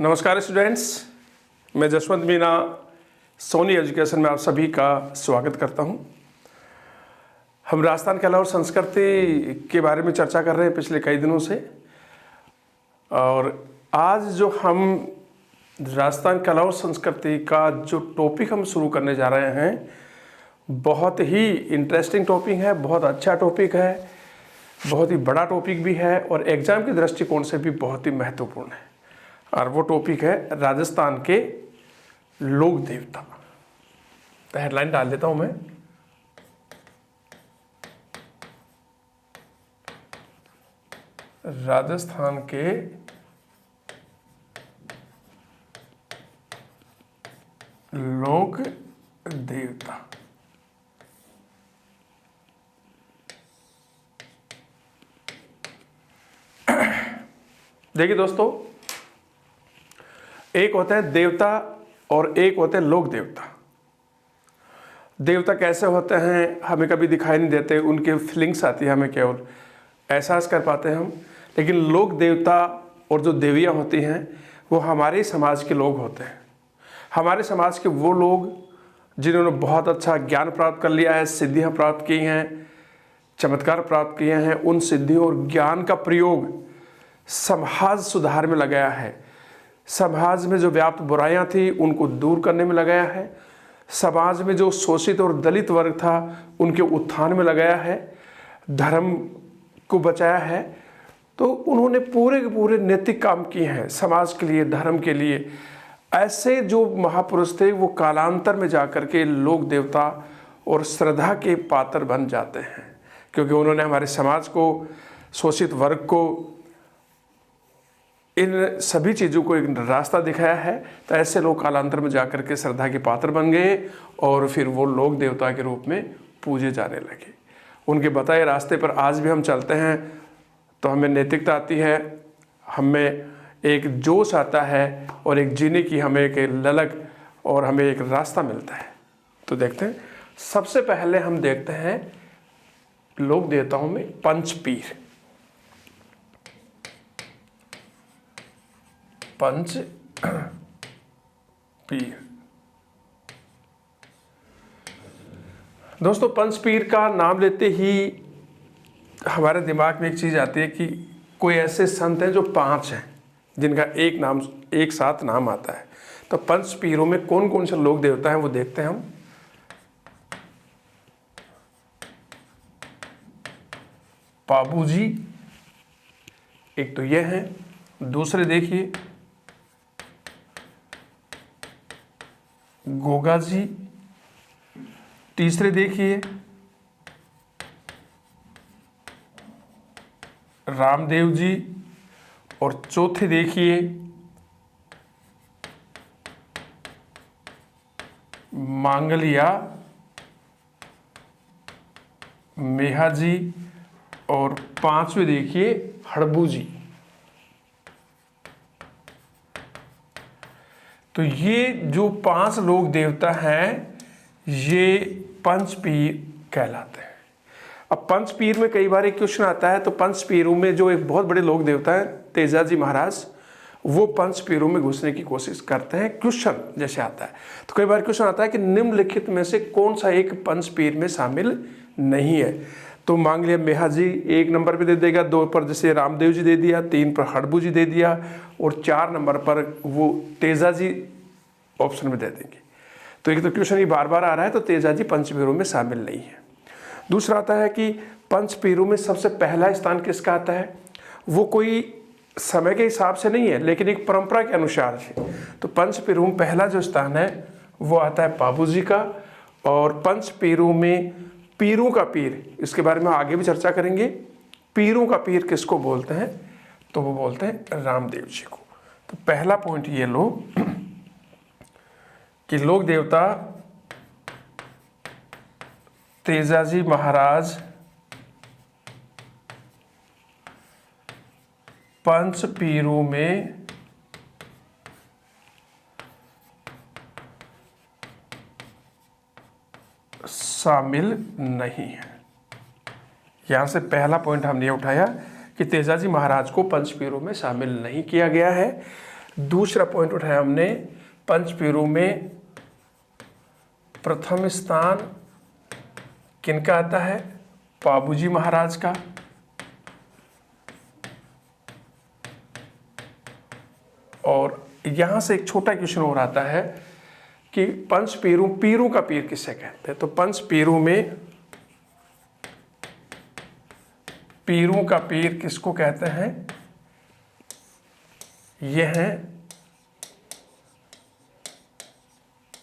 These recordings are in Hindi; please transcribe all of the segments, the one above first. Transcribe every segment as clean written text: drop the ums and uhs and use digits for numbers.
नमस्कार स्टूडेंट्स, मैं जसवंत मीना सोनी एजुकेशन में आप सभी का स्वागत करता हूं। हम राजस्थान कला और संस्कृति के बारे में चर्चा कर रहे हैं पिछले कई दिनों से, और आज जो हम राजस्थान कला और संस्कृति का जो टॉपिक हम शुरू करने जा रहे हैं, बहुत ही इंटरेस्टिंग टॉपिक है, बहुत अच्छा टॉपिक है, बहुत ही बड़ा टॉपिक भी है और एग्ज़ाम के दृष्टिकोण से भी बहुत ही महत्वपूर्ण है। और वो टॉपिक है राजस्थान के लोक देवता। तो हेडलाइन डाल देता हूं मैं, राजस्थान के लोक देवता। देखिए दोस्तों, एक होते हैं देवता और एक होते हैं लोक देवता। देवता कैसे होते हैं हमें कभी दिखाई नहीं देते, उनके फीलिंग्स आती है, हमें केवल एहसास कर पाते हैं हम। लेकिन लोक देवता और जो देवियाँ होती हैं वो हमारे समाज के लोग होते हैं। हमारे समाज के वो लोग जिन्होंने बहुत अच्छा ज्ञान प्राप्त कर लिया है, सिद्धियाँ प्राप्त की हैं, चमत्कार प्राप्त किए हैं, उन सिद्धियों और ज्ञान का प्रयोग समाज सुधार में लगाया है, समाज में जो व्याप्त बुराइयां थी उनको दूर करने में लगाया है, समाज में जो शोषित और दलित वर्ग था उनके उत्थान में लगाया है, धर्म को बचाया है। तो उन्होंने पूरे के पूरे नैतिक काम किए हैं समाज के लिए, धर्म के लिए। ऐसे जो महापुरुष थे वो कालांतर में जाकर के लोक देवता और श्रद्धा के पात्र बन जाते हैं, क्योंकि उन्होंने हमारे समाज को, शोषित वर्ग को, इन सभी चीज़ों को एक रास्ता दिखाया है। तो ऐसे लोग कालांतर में जाकर के श्रद्धा के पात्र बन गए और फिर वो लोक देवता के रूप में पूजे जाने लगे। उनके बताए रास्ते पर आज भी हम चलते हैं तो हमें नैतिकता आती है, हमें एक जोश आता है और एक जीने की हमें एक ललक और हमें एक रास्ता मिलता है। तो देखते हैं, सबसे पहले हम देखते हैं लोक देवताओं में पंचपीर। पंच पीर। दोस्तों, पंचपीर का नाम लेते ही हमारे दिमाग में एक चीज आती है कि कोई ऐसे संत हैं जो 5 हैं जिनका एक साथ नाम आता है। तो पंचपीरों में कौन कौन से लोक देवता हैं वो देखते हैं हम। पाबूजी एक तो ये हैं, दूसरे देखिए गोगा जी, तीसरे देखिए रामदेव जी, और चौथे देखिए मांगलिया मेहा जी, और 5वें देखिए हड़बू जी। तो ये जो 5 लोक देवता हैं ये पंचपीर कहलाते हैं। अब पंचपीर में कई बार एक क्वेश्चन आता है, तो पंचपीरों में जो एक बहुत बड़े लोक देवता हैं तेजाजी महाराज, वो पंचपीरों में घुसने की कोशिश करते हैं। क्वेश्चन जैसे आता है तो कई बार क्वेश्चन आता है कि निम्नलिखित में से कौन सा एक पंचपीर में शामिल नहीं है। तो मांग लिया मेहा जी 1 नंबर पे दे देगा, 2 पर जैसे रामदेव जी दे दिया, 3 पर हड़बू जी दे दिया, और 4 नंबर पर वो तेजा जी ऑप्शन में दे देंगे। तो एक तो क्वेश्चन ये बार बार आ रहा है, तो तेजा जी पंचपीरों में शामिल नहीं है। दूसरा आता है कि पंचपीरों में सबसे पहला स्थान किसका आता है। वो कोई समय के हिसाब से नहीं है, लेकिन एक परंपरा के अनुसार है। तो पंचपीरों में पहला जो स्थान है वो आता है पाबू जी का। और पंचपीरों में पीरों का पीर, इसके बारे में आगे भी चर्चा करेंगे। पीरों का पीर किसको बोलते हैं, तो वो बोलते हैं रामदेव जी को। तो पहला पॉइंट ये लो कि लोक देवता तेजाजी महाराज पंचपीरों में शामिल नहीं है। यहाँ से पहला पॉइंट हमने उठाया कि तेजाजी महाराज को पंचपीरों में शामिल नहीं किया गया है। दूसरा पॉइंट उठाया हमने, पंचपीरू में प्रथम स्थान किनका आता है? पाबूजी महाराज का। और यहां से एक छोटा क्वेश्चन और आता है कि पंचपीरू, पीरू का पीर किसे कहते हैं? तो पंचपीरू में पीरू का पीर किसको कहते हैं? ये हैं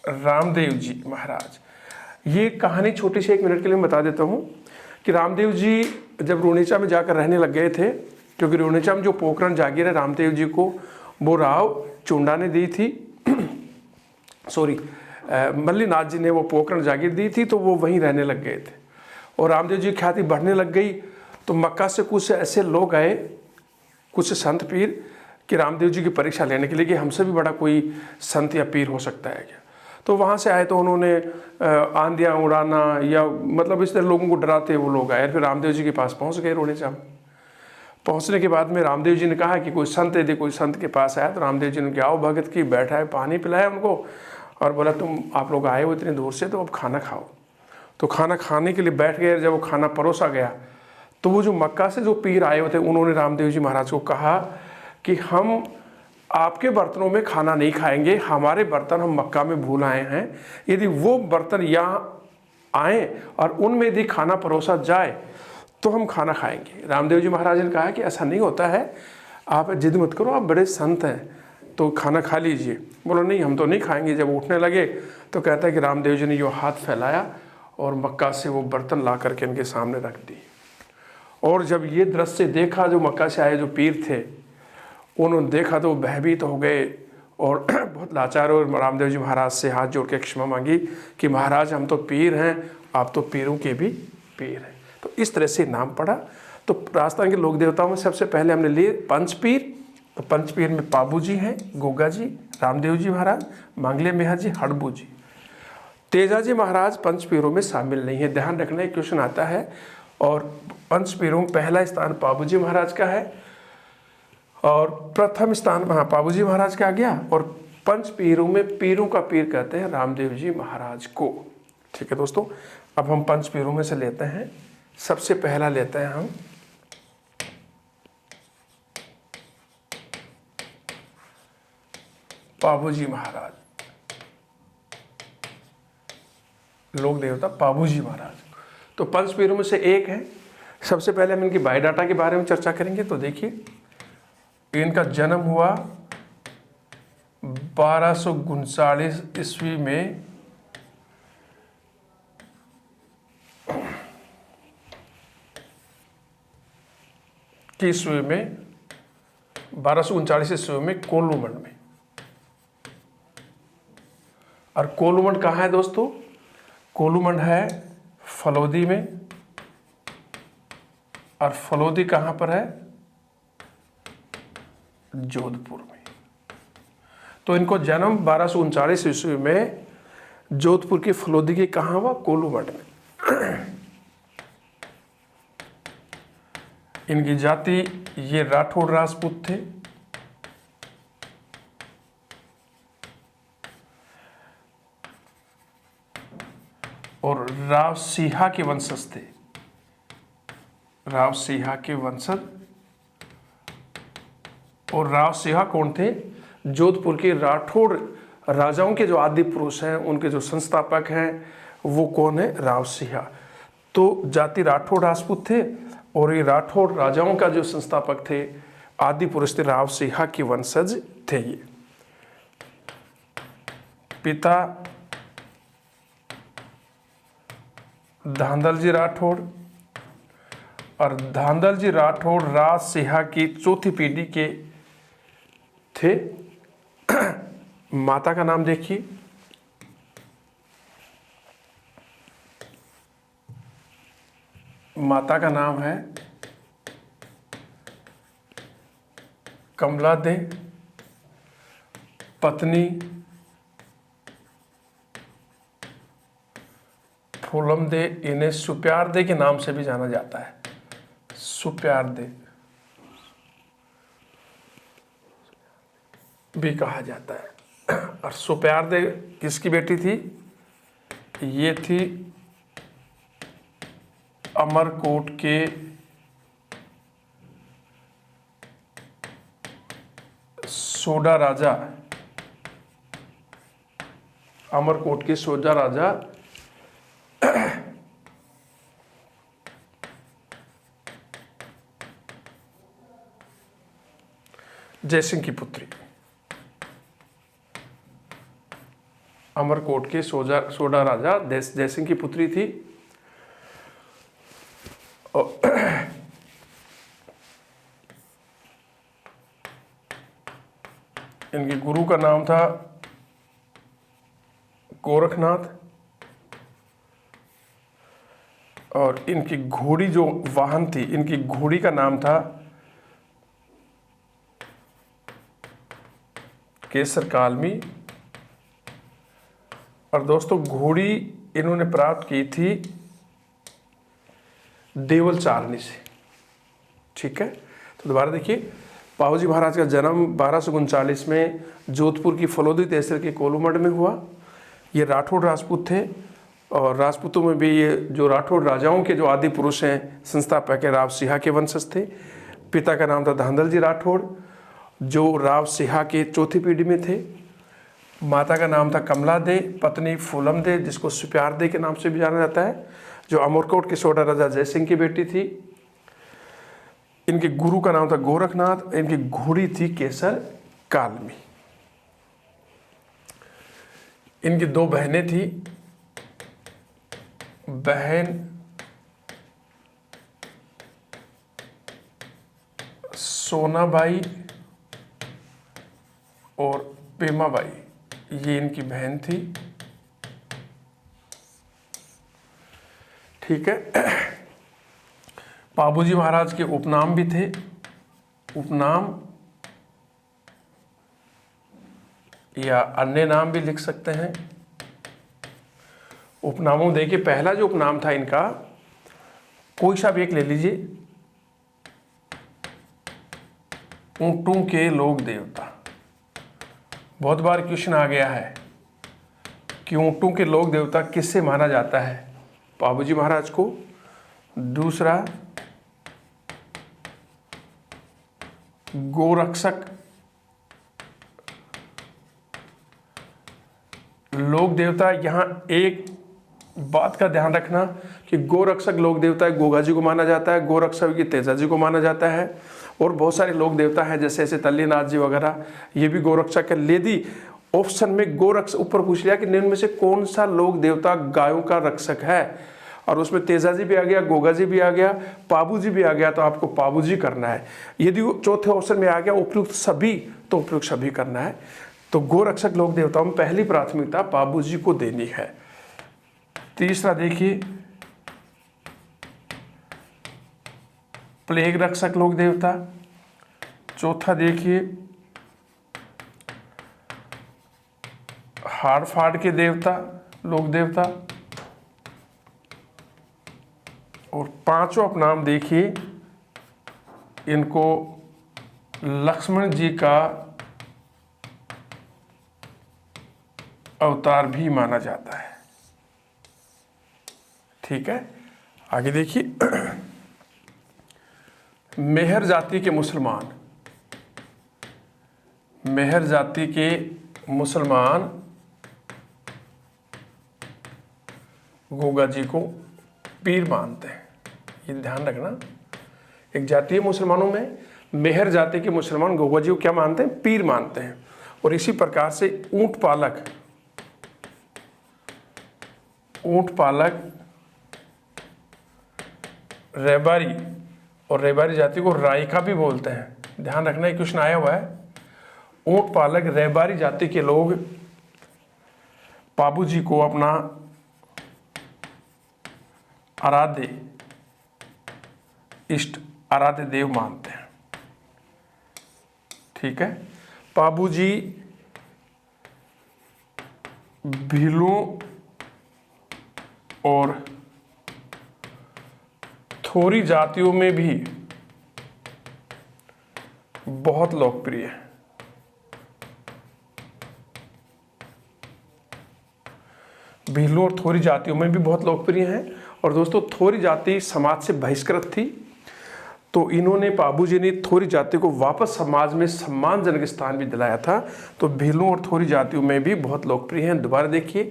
रामदेव जी महाराज। ये कहानी छोटी सी 1 मिनट के लिए मैं बता देता हूँ कि रामदेव जी जब रूणीचा में जाकर रहने लग गए थे, क्योंकि रूणीचा में जो पोखरण जागीर है रामदेव जी को वो राव चुंडा ने दी थी सॉरी मल्लीनाथ जी ने वो पोखरण जागीर दी थी, तो वो वहीं रहने लग गए थे। और रामदेव जी की ख्याति बढ़ने लग गई, तो मक्का से कुछ ऐसे लोग आए, कुछ संत पीर, कि रामदेव जी की परीक्षा लेने के लिए कि हमसे भी बड़ा कोई संत या पीर हो सकता है क्या। तो वहाँ से आए तो उन्होंने आंधियाँ उड़ाना या मतलब इस तरह लोगों को डराते वो लोग आए। फिर रूणीचा जी के पास पहुँच गए। रूणीचा पहुँचने के बाद में रामदेव जी ने कहा कि कोई संत, यदि कोई संत के पास आया तो रामदेव जी ने क्या, आओ भगत की, बैठा है, पानी पिलाया उनको और बोला आप लोग आए हो इतनी दूर से, तो अब खाना खाओ। तो खाना खाने के लिए बैठ गए। जब वो खाना परोसा गया तो वो जो मक्का से जो पीर आए हुए थे उन्होंने रामदेव जी महाराज को कहा कि हम आपके बर्तनों में खाना नहीं खाएंगे, हमारे बर्तन हम मक्का में भूल आए हैं, यदि वो बर्तन यहाँ आए और उनमें यदि खाना परोसा जाए तो हम खाना खाएंगे। रामदेव जी महाराज ने कहा कि ऐसा नहीं होता है, आप जिद मत करो, आप बड़े संत हैं तो खाना खा लीजिए। बोलो नहीं हम तो नहीं खाएंगे। जब उठने लगे तो कहता है कि रामदेव जी ने यो हाथ फैलाया और मक्का से वो बर्तन ला करके इनके सामने रख दी। और जब ये दृश्य देखा, जो मक्का से आए जो पीर थे उन्होंने देखा तो भयभीत हो गए और बहुत लाचार, और रामदेव जी महाराज से हाथ जोड़ के क्षमा मांगी कि महाराज हम तो पीर हैं, आप तो पीरों के भी पीर हैं। तो इस तरह से नाम पड़ा। तो राजस्थान के लोक देवताओं में सबसे पहले हमने लिए पंचपीर। तो पंचपीर में पाबू जी हैं, गोगा जी, रामदेव जी महाराज, मांगले मेहर जी, हड़बू जी। तेजाजी महाराज पंचपीरों में शामिल नहीं है, ध्यान रखना, एक क्वेश्चन आता है। और पंचपीरों में पहला स्थान पाबू जी महाराज का है और प्रथम स्थान वहाँ पाबू जी महाराज का आ गया। और पंचपीरों में पीरों का पीर कहते हैं रामदेव जी महाराज को। ठीक है दोस्तों, अब हम पंचपीरों में से लेते हैं। सबसे पहला लेते हैं हम पाबू जी महाराज, लोक देवता पाबू जी महाराज। तो पंचपीरों में से एक है। सबसे पहले हम इनकी बायोडाटा के बारे में चर्चा करेंगे। तो देखिए, इनका जन्म हुआ 1239 ईस्वी में ईस्वी में 1239 ईस्वी में कोलूमंड में। और कोलूमंड कहाँ है दोस्तों? कोलूमंड है फलोदी में। और फलोदी कहाँ पर है? जोधपुर में। तो इनको जन्म 1239 ईस्वी में जोधपुर की फलोदी के कहाँ हुआ? कोलूमंड में। इनकी जाति ये राठौड़ राजपूत थे। और राव सिंहा के वंशज थे। राव सिंहा के वंशज। और राव सिंहा कौन थे? जोधपुर के राठौड़ राजाओं के जो आदि पुरुष हैं, उनके जो संस्थापक हैं वो कौन है? राव सिंहा। तो जाति राठौड़ राजपूत थे और ये राठौड़ राजाओं का जो संस्थापक थे, आदि पुरुष थे, राव सिंहा के वंशज थे ये। पिता धांधल जी राठौड़। और धांधल जी राठौड़ राज सिंहा की चौथी पीढ़ी के थे। माता का नाम देखिए, माता का नाम है कमला दे। पत्नी फूलम दे। इन्हें सुप्यार दे के नाम से भी जाना जाता है, सुप्यार दे। भी कहा जाता है। और सुप्यारदे किसकी बेटी थी? ये थी अमरकोट के सोडा राजा, अमरकोट के सोडा राजा जयसिंह की पुत्री, अमरकोट के सोडा राजा जयसिंह की पुत्री थी। और इनके गुरु का नाम था गोरखनाथ, और इनकी घोड़ी जो वाहन थी, इनकी घोड़ी का नाम था केसर कालमी। और दोस्तों घोड़ी इन्होंने प्राप्त की थी देवल चारनी से। ठीक है, तो दोबारा देखिए, पाहूजी महाराज का जन्म 1239 में जोधपुर की फलोदी तहसील के कोलूमठ में हुआ। ये राठौड़ राजपूत थे, और राजपूतों में भी ये जो राठौड़ राजाओं के जो आदि पुरुष हैं, संस्थापक राव सिहा के वंशज थे। पिता का नाम था धंधल जी राठौड़, जो राव सिहा के चौथी पीढ़ी में थे। माता का नाम था कमला दे, पत्नी फूलम दे, जिसको सुप्यारदे के नाम से भी जाना जाता है, जो अमरकोट के सोडा राजा जयसिंह की बेटी थी। इनके गुरु का नाम था गोरखनाथ, इनकी घोड़ी थी केसर कालमी। इनकी दो बहनें थी, बहन सोनाबाई और पेमाबाई, ये इनकी बहन थी। ठीक है, पाबूजी महाराज के उपनाम भी थे। उपनाम या अन्य नाम भी लिख सकते हैं। उपनामों देखिए, पहला जो उपनाम था इनका, कोई सा भी एक ले लीजिए, ऊंटों के लोक देवता। बहुत बार क्वेश्चन आ गया है कि ऊंटों के लोक देवता किससे माना जाता है? पाबूजी महाराज को। दूसरा, गोरक्षक लोक देवता। यहां एक बात का ध्यान रखना कि गोरक्षक लोक देवता गोगा जी को माना जाता है, गोरक्षक की तेजा जी को माना जाता है, और बहुत सारे लोक देवता हैं जैसे ऐसे तल्लीनाथ जी वगैरह, ये भी गोरक्षक है। यदि ऑप्शन में गोरक्ष ऊपर पूछ लिया कि निम्न में से कौन सा लोक देवता गायों का रक्षक है, और उसमें तेजा जी भी आ गया, गोगा जी भी आ गया, पाबू जी भी आ गया, तो आपको पाबू जी करना है। यदि वो चौथे ऑप्शन में आ गया उपयुक्त सभी, तो उपयुक्त सभी करना है। तो गोरक्षक लोक देवताओं में पहली प्राथमिकता पाबू जी को देनी है। तीसरा देखिए, प्लेग रक्षक लोक देवता। चौथा देखिए, हाड़ फाड़ के देवता लोक देवता। और पांचों उपनाम देखिए, इनको लक्ष्मण जी का अवतार भी माना जाता है। ठीक है, आगे देखिए, मेहर जाति के मुसलमान, मेहर जाति के मुसलमान गोगा जी को पीर मानते हैं। ये ध्यान रखना, एक जातीय मुसलमानों में मेहर जाति के मुसलमान गोगा जी को क्या मानते हैं? पीर मानते हैं। और इसी प्रकार से ऊंट पालक, रेबारी, और रेबारी जाति को रायका भी बोलते हैं। ध्यान रखना, एक क्वेश्चन आया हुआ है। ऊंट पालक रेबारी जाति के लोग पाबू जी को अपना आराध्य इष्ट, आराध्य देव मानते हैं। ठीक है, पाबू जी भीलों और थोरी जातियों में भी बहुत लोकप्रिय है। भीलों और थोरी जातियों में भी बहुत लोकप्रिय हैं। और दोस्तों थोरी जाति समाज से बहिष्कृत थी, तो इन्होंने पाबूजी ने थोरी जाति को वापस समाज में सम्मानजनक स्थान भी दिलाया था। तो भीलों और थोरी जातियों में भी बहुत लोकप्रिय हैं। दोबारा देखिए,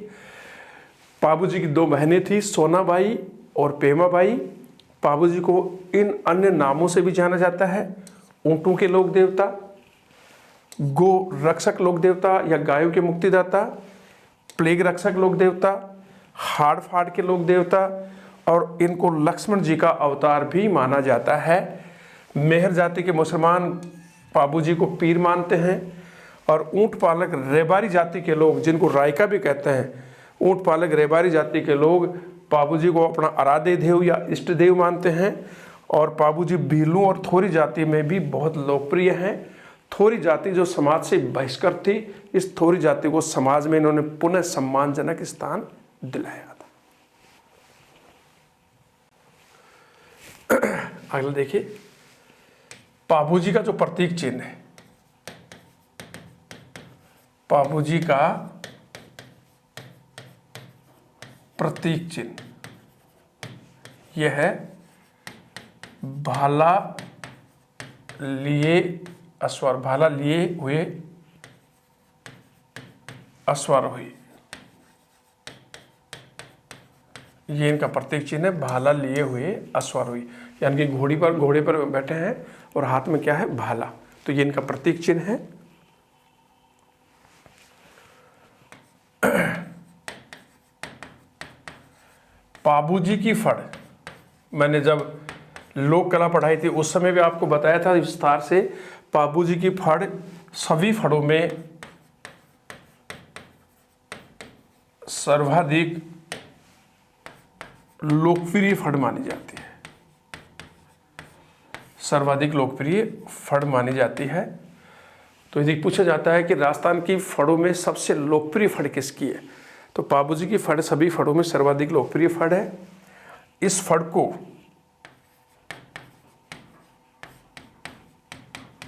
पाबूजी की 2 बहनें थी, सोनाबाई और पेमाबाई। पाबूजी को इन अन्य नामों से भी जाना जाता है: ऊंटों के लोक देवता, गो रक्षक लोक देवता या गायों के मुक्तिदाता, प्लेग रक्षक लोक देवता, हाड़ फाड़ के लोक देवता, और इनको लक्ष्मण जी का अवतार भी माना जाता है। मेहर जाति के मुसलमान पाबूजी को पीर मानते हैं। और ऊंट पालक रेबारी जाति के लोग, जिनको रायका भी कहते हैं, ऊंट पालक रेबारी जाति के लोग पाबूजी को अपना आराध्य देव या इष्ट देव मानते हैं। और पाबूजी भीलों और थोरी जाति में भी बहुत लोकप्रिय हैं। थोरी जाति जो समाज से बहिष्कृत थी, इस थोरी जाति को समाज में इन्होंने पुनः सम्मानजनक स्थान दिलाया था। अगला देखिए, पाबूजी का जो प्रतीक चिन्ह है, पाबूजी का प्रतीक चिन्ह यह है भाला लिए अश्वार, भाला लिए हुए अश्वारोही। ये इनका प्रतीक चिन्ह है, भाला लिए हुए अश्वारोही, यानी कि घोड़े पर बैठे हैं और हाथ में क्या है, भाला। तो ये इनका प्रतीक चिन्ह है। पाबूजी की फड़, मैंने जब लोक कला पढ़ाई थी उस समय भी आपको बताया था विस्तार से। पाबूजी की फड़ सभी फड़ों में सर्वाधिक लोकप्रिय फड़ मानी जाती है, सर्वाधिक लोकप्रिय फड़ मानी जाती है। तो यदि पूछा जाता है कि राजस्थान की फड़ों में सबसे लोकप्रिय फड़ किसकी है, तो पाबूजी की फड़ सभी फड़ों में सर्वाधिक लोकप्रिय फड़ है। इस फड़ को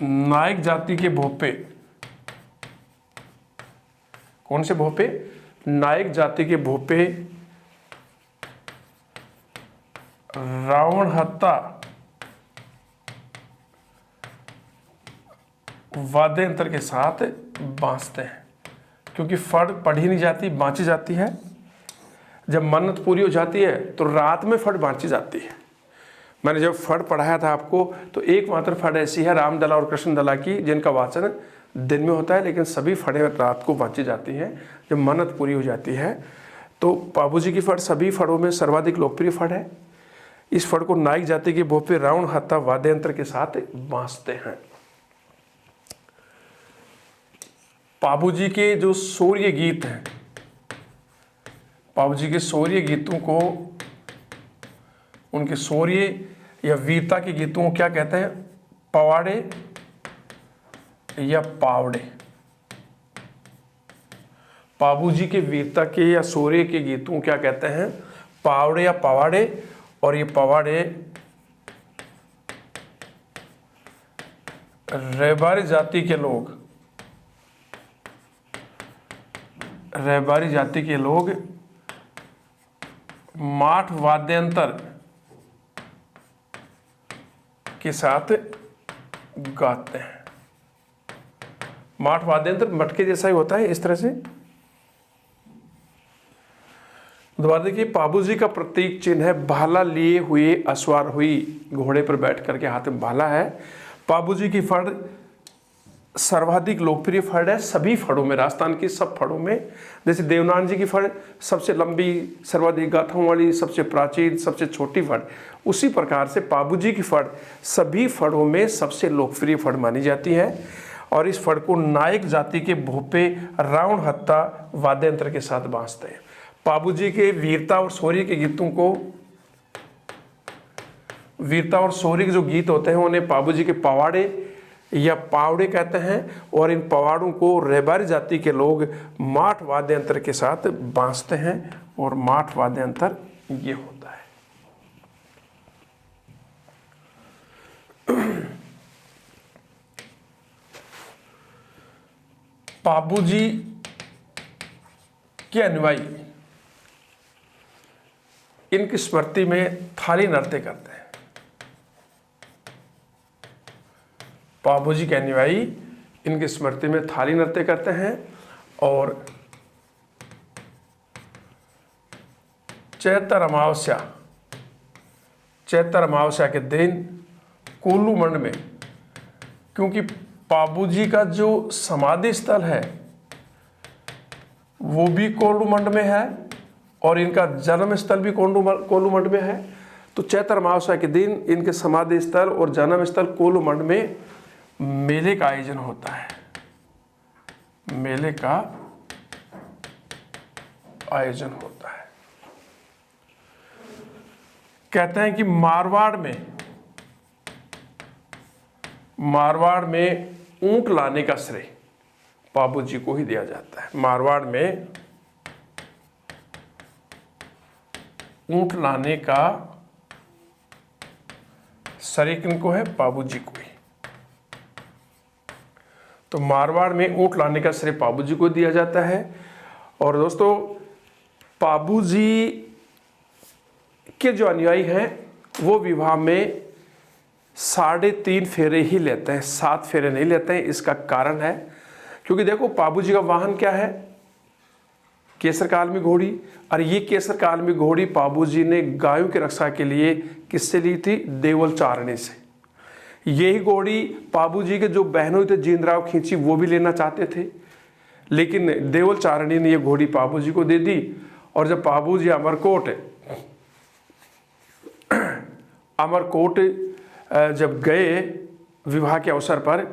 नायक जाति के भोपे, कौन से भोपे, नायक जाति के भोपे रावण हत्ता वाद्य यंत्र के साथ बांसते हैं, क्योंकि फड़ पढ़ी नहीं जाती, बांची जाती है। जब मन्नत पूरी हो जाती है तो रात में फड़ बांची जाती है। मैंने जब फड़ पढ़ाया था आपको, तो एकमात्र फड़ ऐसी है रामदला और कृष्णदला की, जिनका वाचन दिन में होता है, लेकिन सभी फड़ें रात को बांची जाती हैं जब मन्नत पूरी हो जाती है। तो पाबूजी की फड़ सभी फड़ों में सर्वाधिक लोकप्रिय फड़ है। इस फड़ को नायक जाति के भोपे रावण हत्ता वाद्य यंत्र के साथ बांसते हैं। पाबूजी के जो शौर्य गीत हैं, पाबूजी के शौर्य गीतों को, उनके शौर्य या वीरता के गीतों को क्या कहते हैं, पवाड़े या पावड़े। पाबूजी के वीरता के या शौर्य के गीतों को क्या कहते हैं, पावड़े या पवाड़े। और ये पवाड़े रेबारी जाति के लोग, रेबारी जाति के लोग माठ वाद्यंत्र के साथ गाते हैं। माठ वाद्यंत्र मटके जैसा ही होता है, इस तरह से। दोबारा देखिए, पाबूजी का प्रतीक चिन्ह है भाला लिए हुए अश्वार हुई, घोड़े पर बैठ करके हाथ में भाला है। पाबूजी की फड़ सर्वाधिक लोकप्रिय फड़ है सभी फड़ों में, राजस्थान की सब फड़ों में। जैसे देवनान जी की फड़ सबसे लंबी, सर्वाधिक गाथाओं वाली, सबसे प्राचीन, सबसे छोटी फड़, उसी प्रकार से पाबूजी की फड़ सभी फड़ों में सबसे लोकप्रिय फड़ मानी जाती है। और इस फड़ को नायक जाति के भोपे रावण हत्ता वाद्य यंत्र के साथ बांसते हैं। पाबूजी के वीरता और शौर्य के गीतों को, वीरता और शौर्य के जो गीत होते हैं उन्हें पाबूजी के पवाड़े या पावड़े कहते हैं। और इन पवाड़ों को रेबारी जाति के लोग माठ वाद्य यंत्र के साथ बांसते हैं। और माठ वाद्य यंत्र ये होता है। पाबूजी के अनुयायी इनकी स्मृति में थाली नृत्य करते हैं। पाबूजी के अनुयायी इनकी स्मृति में थाली नृत्य करते हैं और चैत्र अमावस्या के दिन कोल्लू मंड में, क्योंकि पाबूजी का जो समाधि स्थल है वो भी कोल्लू मंड में है और इनका जन्म स्थल भी कोल्लू मंड में है, तो चैत्र अमावस्या के दिन इनके समाधि स्थल और जन्म स्थल कोल्लू मंड में मेले का आयोजन होता है। मेले का आयोजन होता है। कहते हैं कि मारवाड़ में ऊंट लाने का श्रेय पाबूजी को ही दिया जाता है। मारवाड़ में ऊंट लाने का श्रेय किनको है? पाबूजी को ही। तो मारवाड़ में ऊंट लाने का श्रेय पाबूजी को दिया जाता है। और दोस्तों, पाबूजी के जो अनुयायी हैं वो विवाह में 3.5 फेरे ही लेते हैं, 7 फेरे नहीं लेते हैं। इसका कारण है क्योंकि देखो, पाबूजी का वाहन क्या है? केसर कालमी घोड़ी। और ये केसर कालमी घोड़ी पाबूजी ने गायों की रक्षा के लिए किससे ली थी? देवल चारणी से। यही घोड़ी पाबूजी के जो बहनों थे जींदराव खींची, वो भी लेना चाहते थे, लेकिन देवल चारणी ने ये घोड़ी पाबूजी को दे दी। और जब पाबूजी अमरकोट जब गए विवाह के अवसर पर,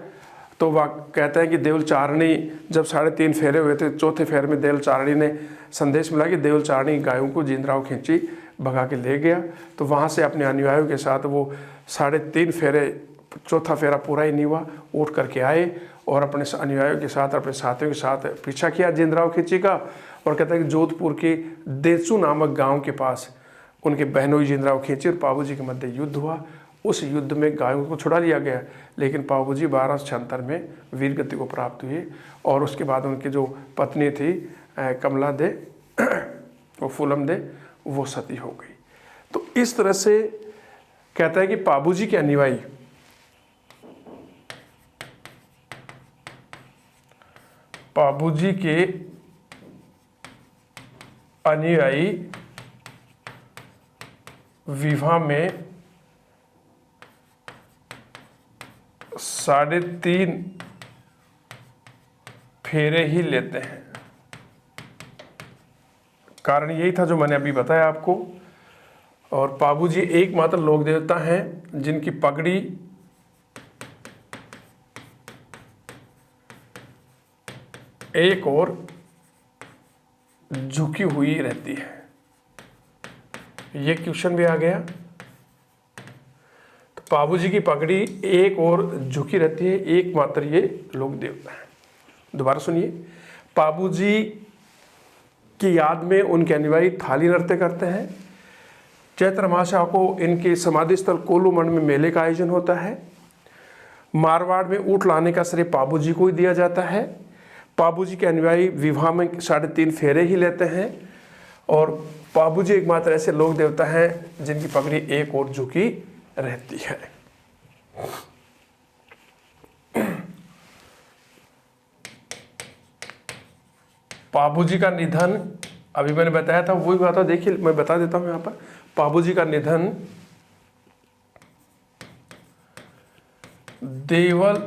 तो वह कहते हैं कि देवल चारणी जब 3.5 फेरे हुए थे, चौथे फेरे में देवल चारणी ने संदेश मिला कि देवल चारणी गायों को जींदराव खींची भगा के ले गया। तो वहाँ से अपने अनुयायियों के साथ वो 3.5 फेरे, चौथा फेरा पूरा ही नहीं हुआ, उठ करके आए और अपने अनुयायियों के साथ, अपने साथियों के साथ पीछा किया जींदराव खींची का। और कहते हैं कि जोधपुर के देचू नामक गांव के पास उनके बहनोई जींदराव खींची और पाबूजी के मध्य युद्ध हुआ। उस युद्ध में गायों को छुड़ा लिया गया, लेकिन पाबूजी 1276 में वीर गति को प्राप्त हुए। और उसके बाद उनकी जो पत्नी थी कमला दे, वो फूलम दे, वो सती हो गई। तो इस तरह से कहता है कि पाबूजी के अनुयायी विवाह में 3.5 फेरे ही लेते हैं। कारण यही था जो मैंने अभी बताया आपको। और पाबूजी एकमात्र लोक देवता हैं जिनकी पगड़ी एक ओर झुकी हुई रहती है। ये क्वेश्चन भी आ गया। तो पाबूजी की पगड़ी एक ओर झुकी रहती है, एकमात्र ये लोक देवता है। दोबारा सुनिए, पाबूजी की याद में उनके अनुयायी थाली नृत्य करते हैं। चैत्र अमावस्या को इनके समाधि स्थल कोल्लू मंड में मेले का आयोजन होता है। मारवाड़ में ऊंट लाने का श्रेय पाबूजी को ही दिया जाता है। पाबूजी के अनुयायी विवाह में 3.5 फेरे ही लेते हैं। और पाबूजी एकमात्र ऐसे लोक देवता हैं जिनकी पगड़ी एक ओर झुकी रहती है। पाबूजी का निधन अभी मैंने बताया था, वही बात है। देखिए, मैं बता देता हूं यहाँ पर। पाबूजी का निधन देवल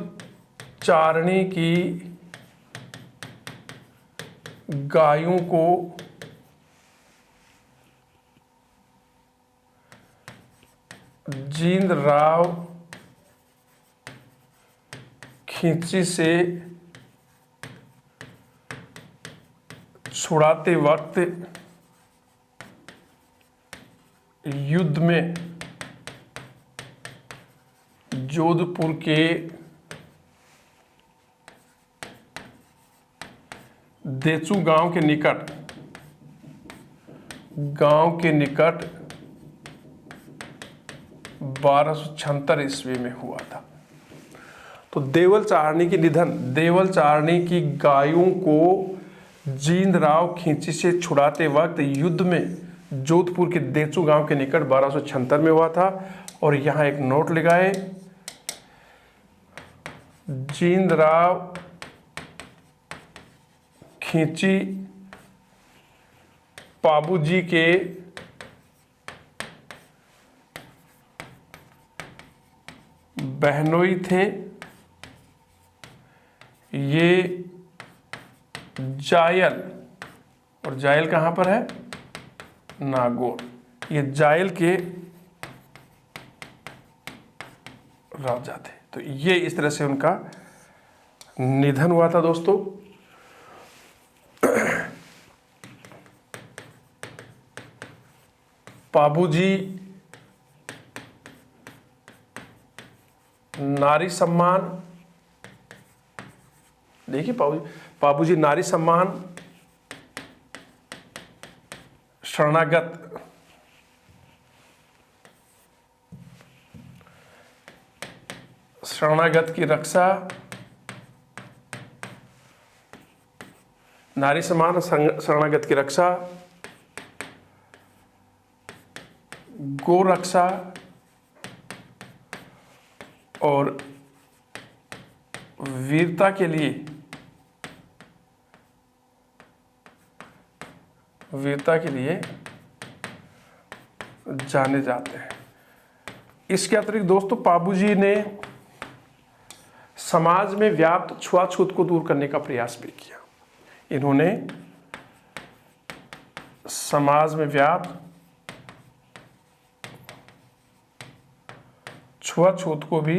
चारणी की गायों को जींदराव खींची से छुड़ाते वक्त युद्ध में जोधपुर के देचू गांव के निकट 1276 ईस्वी में हुआ था। तो देवल चारणी की निधन, देवल चारणी की गायों को जींदराव खींची से छुड़ाते वक्त युद्ध में जोधपुर के देचू गांव के निकट 1276 में हुआ था। और यहाँ एक नोट लगाए, जींदराव खींची पाबूजी के बहनोई थे। ये जायल, और जायल कहाँ पर है? नागौर। ये जायल के राजा थे। तो ये इस तरह से उनका निधन हुआ था दोस्तों। पाबूजी नारी सम्मान, देखिए पाबूजी नारी सम्मान, शरणागत की रक्षा, नारी सम्मान शरणागत की रक्षा, गो रक्षा और वीरता के लिए जाने जाते हैं। इसके अतिरिक्त दोस्तों पाबूजी ने समाज में व्याप्त छुआछूत को दूर करने का प्रयास भी किया। इन्होंने समाज में व्याप्त छुआछूत को भी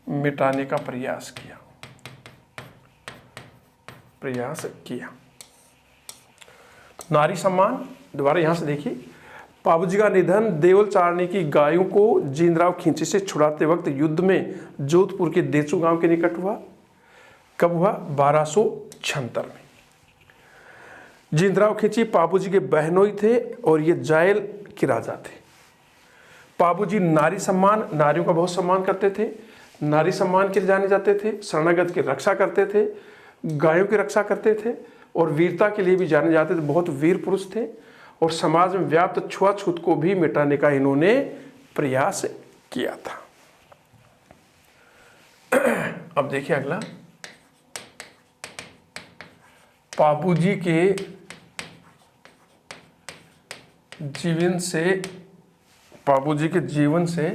मिटाने का प्रयास किया। नारी सम्मान, दोबारा यहां से देखिए, पाबूजी का निधन देवल चारणी की गायों को जींदराव खींची से छुड़ाते वक्त युद्ध में जोधपुर के देचू गांव के निकट हुआ। कब हुआ? 1276 में। जींदराव खींची पाबूजी के बहनोई थे और ये जायल के राजा थे। पाबूजी नारी सम्मान, नारियों का बहुत सम्मान करते थे, नारी सम्मान के लिए जाने जाते थे, शरणागत की रक्षा करते थे, गायों की रक्षा करते थे और वीरता के लिए भी जाने जाते थे। बहुत वीर पुरुष थे और समाज में व्याप्त छुआछूत को भी मिटाने का इन्होंने प्रयास किया था। अब देखिए अगला, पाबूजी के जीवन से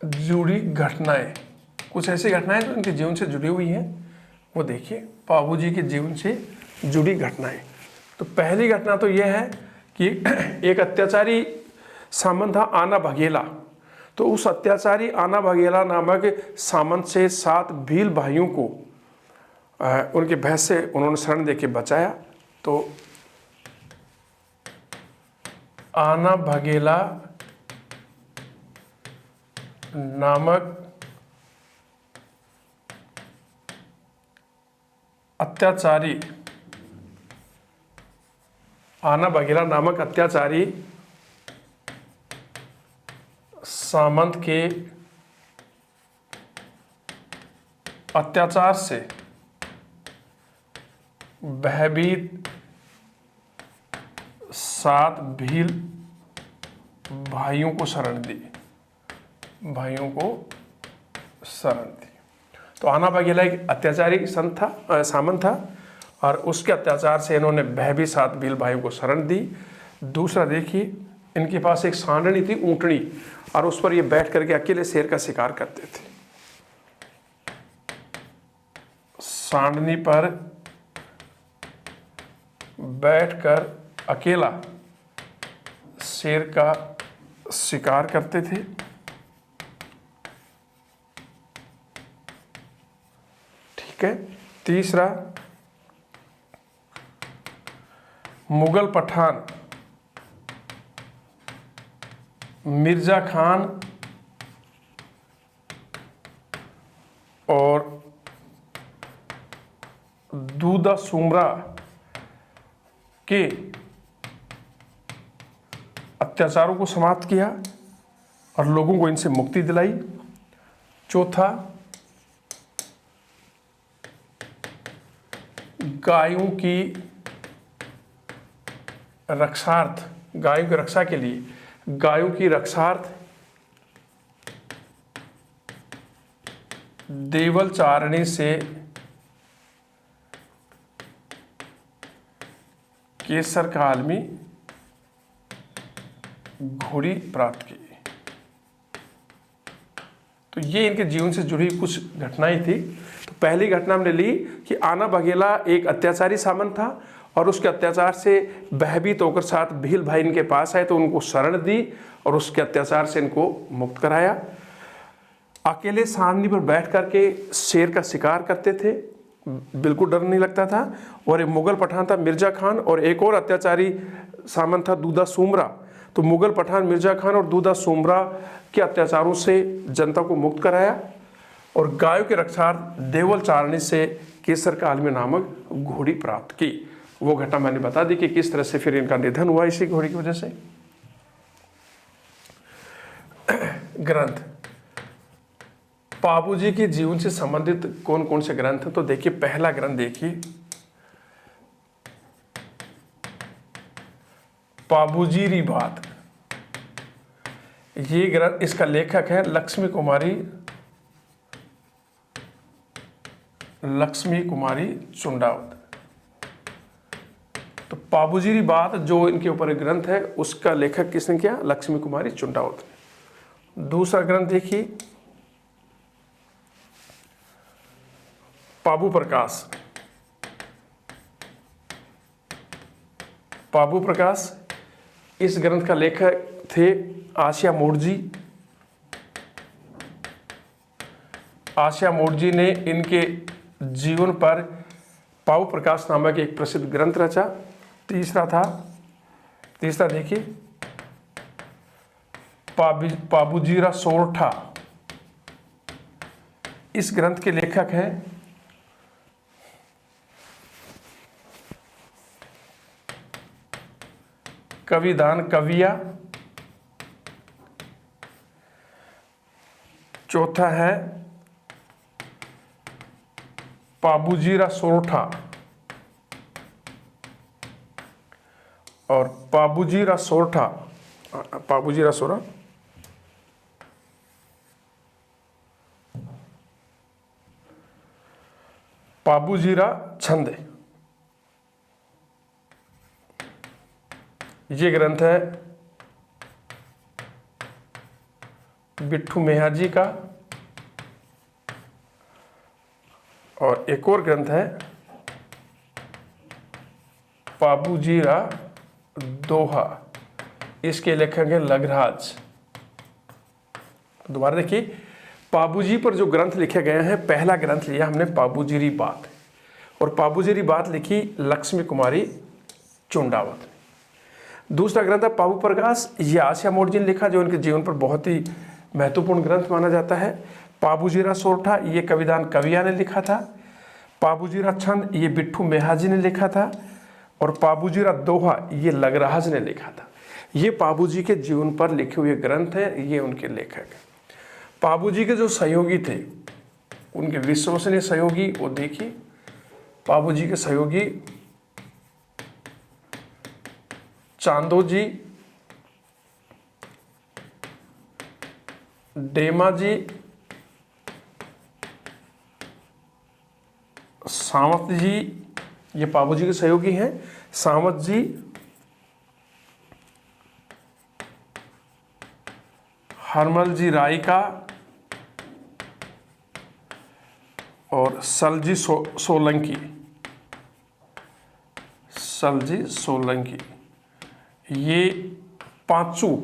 जुड़ी घटनाएं, कुछ ऐसी घटनाएं जो इनके जीवन से जुड़ी हुई हैं, वो देखिए। पाबूजी के जीवन से जुड़ी घटनाएं, तो पहली घटना तो यह है कि एक अत्याचारी सामंत था आना बघेला। तो उस अत्याचारी आना बघेला नामक सामंत से 7 भील भाइयों को उनके भय से उन्होंने शरण देके बचाया। तो आना बघेला नामक अत्याचारी सामंत के अत्याचार से भयभीत 7 भील भाइयों को शरण दी। तो आना बघेला एक अत्याचारी सामंत था और उसके अत्याचार से इन्होंने भयभीत 7 भील भाइयों को शरण दी। दूसरा देखिए, इनके पास एक सांडनी थी, ऊंटनी, और उस पर ये बैठ करके अकेले शेर का शिकार करते थे। सांडनी पर बैठकर अकेला शेर का शिकार करते थे। ठीक है। तीसरा, मुगल पठान मिर्जा खान और दूदा सुमरा के अत्याचारों को समाप्त किया और लोगों को इनसे मुक्ति दिलाई। चौथा, गायों की रक्षार्थ, गायों की रक्षा के लिए, गायों की रक्षार्थ देवल चारणी से केसर काल में घोड़ी प्राप्त की। तो ये इनके जीवन से जुड़ी कुछ घटनाएं थी। तो पहली घटना हमने ली कि आना बघेला एक अत्याचारी सामंत था और उसके अत्याचार से भयभीत होकर साथ भील भाई इनके पास आए तो उनको शरण दी और उसके अत्याचार से इनको मुक्त कराया। अकेले सारनी पर बैठ करके शेर का शिकार करते थे, बिल्कुल डर नहीं लगता था। और एक मुगल पठान था मिर्जा खान और एक और अत्याचारी सामंत था दूधा सुमरा। तो मुगल पठान मिर्जा खान और दूधा सुमरा के अत्याचारों से जनता को मुक्त कराया और गायों के रक्षार्थ देवल चारणी से केसर काल में नामक घोड़ी प्राप्त की। वो घटना मैंने बता दी कि किस तरह से फिर इनका निधन हुआ इसी घोड़ी की वजह से। ग्रंथ, पाबूजी के जीवन से संबंधित कौन कौन से ग्रंथ हैं? तो देखिए, पहला ग्रंथ देखिए, पाबूजीरी बात। ये ग्रंथ, इसका लेखक है लक्ष्मी कुमारी चुंडावत। तो पाबूजीरी बात जो इनके ऊपर एक ग्रंथ है उसका लेखक किसने किया? लक्ष्मी कुमारी चुंडावत ने। दूसरा ग्रंथ देखिए, पाबू प्रकाश। पाबू प्रकाश, इस ग्रंथ का लेखक थे आसिया मोड़जी। आसिया मोड़जी ने इनके जीवन पर पाबू प्रकाश नामक एक प्रसिद्ध ग्रंथ रचा। तीसरा देखिए, पाबूजीरा सोरठा। इस ग्रंथ के लेखक हैं कविदान कविया। चौथा है पाबूजीरा सोरठा और पाबूजीरा छंद। ये ग्रंथ है बिट्ठू मेहा जी का। और एक और ग्रंथ है पाबूजीरा दोहा। इसके लेखक हैं लघराज। दोबारा देखिए, पाबूजी पर जो ग्रंथ लिखे गए हैं, पहला ग्रंथ लिया हमने पाबूजीरी बात और पाबूजीरी बात लिखी लक्ष्मी कुमारी चुंडावत ने। दूसरा ग्रंथ है पाबू प्रकाश, ये आसिया मोड़जी ने लिखा जो इनके जीवन पर बहुत ही महत्वपूर्ण ग्रंथ माना जाता है। पाबूजीरा सोरठा, ये कविदान कविया ने लिखा था। पाबूजीरा छंद, ये बिट्ठू मेहाजी ने लिखा था। और पाबूजीरा दोहा, ये लघराज ने लिखा था। ये पाबूजी के जीवन पर लिखे हुए ग्रंथ हैं, ये उनके लेखक हैं। पाबूजी के जो सहयोगी थे, उनके विश्वसनीय सहयोगी, वो देखिए, पाबूजी के सहयोगी चांदोजी, डेमा जी, सावंत जी, ये पाबूजी के सहयोगी हैं। सावंत जी, हरमल जी रायका और सलजी सोलंकी। ये पांचों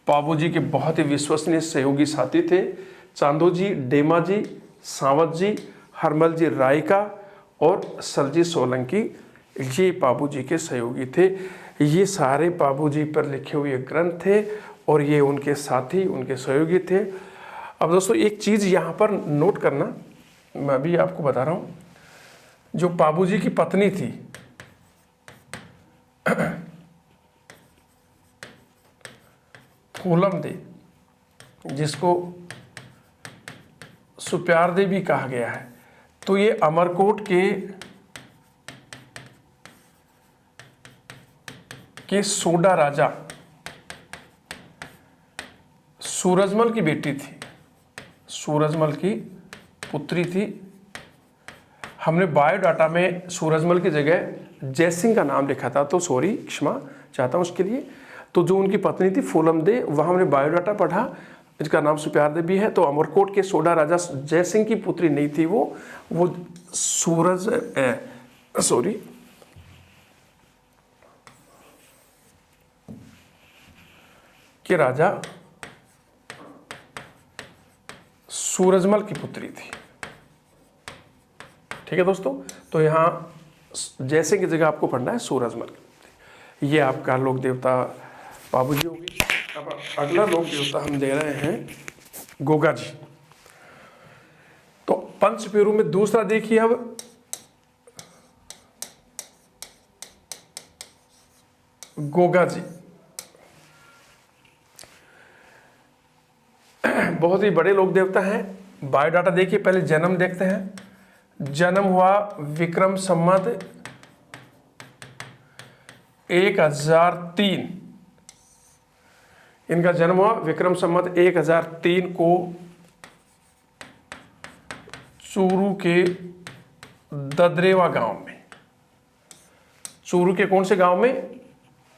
पाबूजी के बहुत ही विश्वसनीय सहयोगी साथी थे। चांदोजी, डेमा जी, सावंत जी, हरमल जी रायका और सलजी सोलंकी, ये पाबूजी के सहयोगी थे। ये सारे पाबूजी पर लिखे हुए ग्रंथ थे और ये उनके साथी, उनके सहयोगी थे। अब दोस्तों, एक चीज़ यहाँ पर नोट करना, मैं अभी आपको बता रहा हूँ। जो पाबूजी की पत्नी थी, फूलमदे, जिसको सुप्यारदे भी कहा गया है, तो ये अमरकोट के सोडा राजा सूरजमल की बेटी थी, सूरजमल की पुत्री थी। हमने बायोडाटा में सूरजमल की जगह जयसिंह का नाम लिखा था, तो सॉरी, क्षमा चाहता हूँ उसके लिए। तो जो उनकी पत्नी थी फूलमदे, वहाँ हमने बायोडाटा पढ़ा, इसका नाम सुप्यारदे भी है। तो अमरकोट के सोडा राजा जयसिंह की पुत्री नहीं थी वो के राजा सूरजमल की पुत्री थी। ठीक है दोस्तों, तो यहाँ जयसिंह की जगह आपको पढ़ना है सूरजमल की पुत्री। ये आपका लोक देवता बाबूजी होगी। अब अगला लोक देवता हम दे रहे हैं गोगा जी। तो पंचपेरू में दूसरा देखिए, अब गोगा जी बहुत ही बड़े लोक देवता हैं। बायोडाटा देखिए, पहले जन्म देखते हैं। जन्म हुआ विक्रम संवत 1003। इनका जन्म हुआ विक्रम संवत 1003 को चूरू के ददरेवा गांव में। चूरू के कौन से गांव में?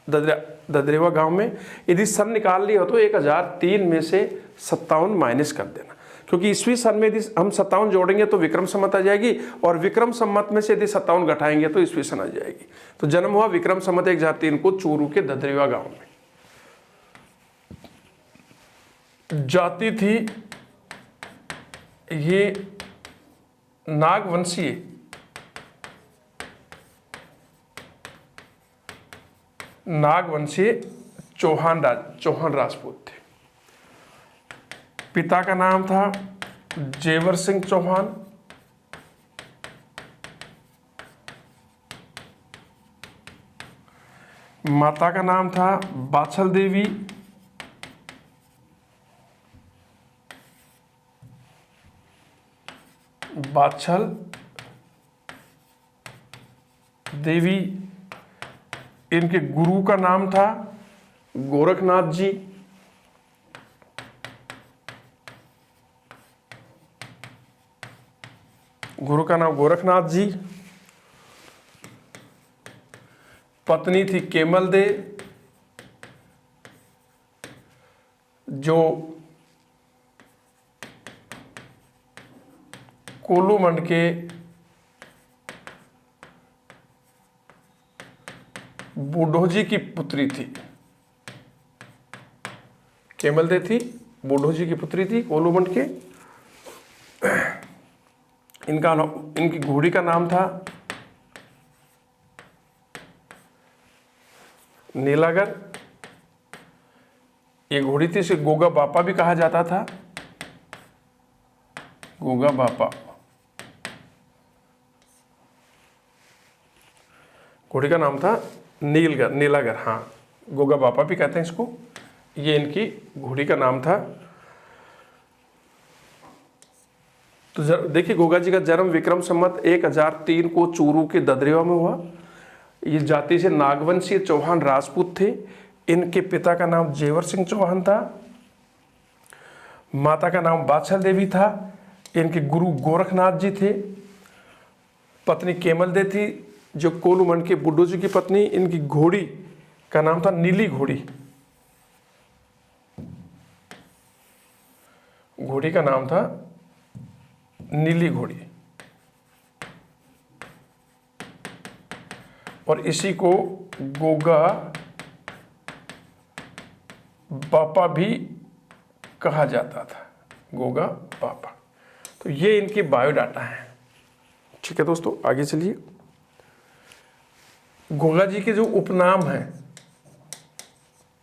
ददरेवा गांव में। यदि सन निकाल लिया हो तो 1003 में से 57 माइनस कर देना, क्योंकि ईस्वी सन में यदि हम 57 जोड़ेंगे तो विक्रम संवत आ जाएगी, और विक्रम संवत में से यदि 57 घटाएंगे तो ईस्वी सन आ जाएगी। तो जन्म हुआ विक्रम संवत 1003 को चूरू के ददरेवा गांव में। जाति थी ये नागवंशीय, चौहान राजपूत थे। पिता का नाम था जेवर सिंह चौहान, माता का नाम था बाछल देवी, इनके गुरु का नाम था गोरखनाथ जी। गुरु का नाम गोरखनाथ जी। पत्नी थी केमल दे, जो कोलूमंड के बूढ़ो जी की पुत्री थी। केमल दे थी, बूढ़ो जी की पुत्री थी कोलूमंड के। इनकी घोड़ी का नाम था नीलागर। ये घोड़ी थी, इसे गोगा बापा भी कहा जाता था, गोगा बापा। घोड़ी का नाम था नीलागर, हाँ, गोगा बापा भी कहते हैं इसको। ये इनकी घोड़ी का नाम था। तो देखिए, गोगा जी का जन्म विक्रम संवत 1003 को चूरू के ददरेवा में हुआ। ये जाति से नागवंशीय चौहान राजपूत थे। इनके पिता का नाम जेवर सिंह चौहान था, माता का नाम बाछल देवी था। इनके गुरु गोरखनाथ जी थे। पत्नी केमल दे थी, जो कोलूमंड के बुड्ढो जी की पत्नी। इनकी घोड़ी का नाम था नीली घोड़ी। घोड़ी का नाम था नीली घोड़ी, और इसी को गोगा बापा भी कहा जाता था, गोगा बापा। तो ये इनकी बायोडाटा है। ठीक है दोस्तों, आगे चलिए। गोगा जी के जो उपनाम हैं,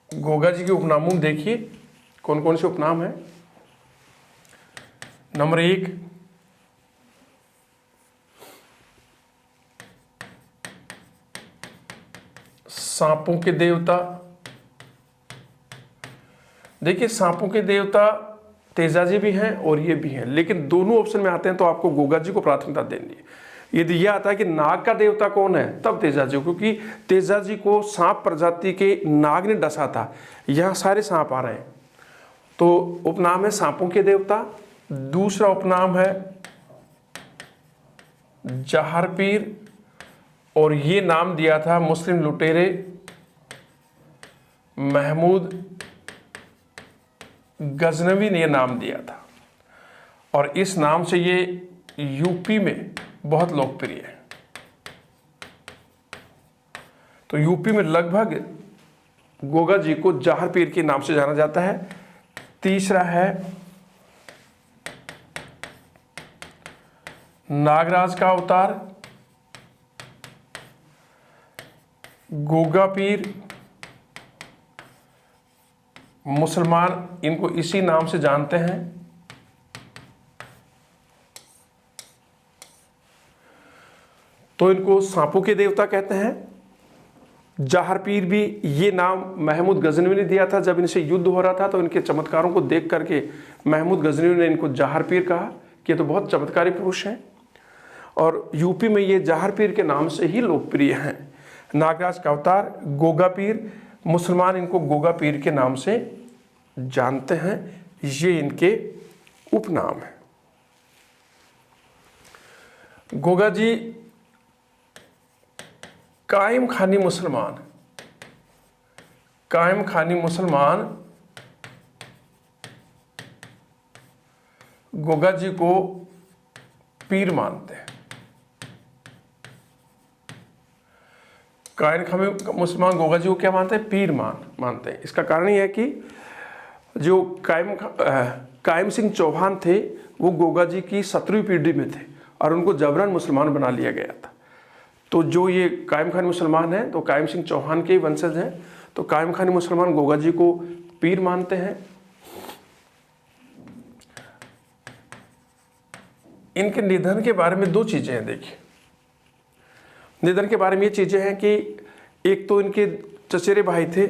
गोगा जी के उपनामों में देखिए कौन कौन से उपनाम हैं। नंबर 1, सांपों के देवता। देखिए सांपों के देवता तेजाजी भी हैं और ये भी हैं, लेकिन दोनों ऑप्शन में आते हैं तो आपको गोगा जी को प्राथमिकता देनी है। यदि यह आता है कि नाग का देवता कौन है तब तेजाजी, क्योंकि तेजाजी को सांप प्रजाति के नाग ने डसा था। यहाँ सारे सांप आ रहे हैं, तो उपनाम है सांपों के देवता। दूसरा उपनाम है जहर पीर, और ये नाम दिया था मुस्लिम लुटेरे महमूद गजनवी ने नाम दिया था, और इस नाम से ये यूपी में बहुत लोकप्रिय है। तो यूपी में लगभग गोगा जी को जहर पीर के नाम से जाना जाता है। तीसरा है नागराज का अवतार गोगा पीर, मुसलमान इनको इसी नाम से जानते हैं। तो इनको सांपों के देवता कहते हैं। जहर पीर भी ये नाम महमूद गजनवी ने दिया था। जब इनसे युद्ध हो रहा था तो इनके चमत्कारों को देख करके महमूद गजनवी ने इनको जहर पीर कहा कि ये तो बहुत चमत्कारी पुरुष हैं, और यूपी में ये जहर पीर के नाम से ही लोकप्रिय हैं। नागराज का अवतार गोगा पीर, मुसलमान इनको गोगा पीर के नाम से जानते हैं। ये इनके उपनाम हैं। गोगा जी कायम खानी मुसलमान, कायम खानी मुसलमान गोगा जी को पीर मानते हैं। कायम खानी मुसलमान गोगा जी को क्या मानते हैं? पीर मानते हैं। इसका कारण यह है कि जो कायम सिंह चौहान थे वो गोगा जी की 17वीं पीढ़ी में थे और उनको जबरन मुसलमान बना लिया गया था। तो जो ये कायम खानी मुसलमान हैं तो कायम सिंह चौहान के वंशज हैं, तो कायम खानी मुसलमान गोगा जी को पीर मानते हैं। इनके निधन के बारे में दो चीजें हैं। देखिए, निधन के बारे में ये चीजें हैं कि एक तो इनके चचेरे भाई थे,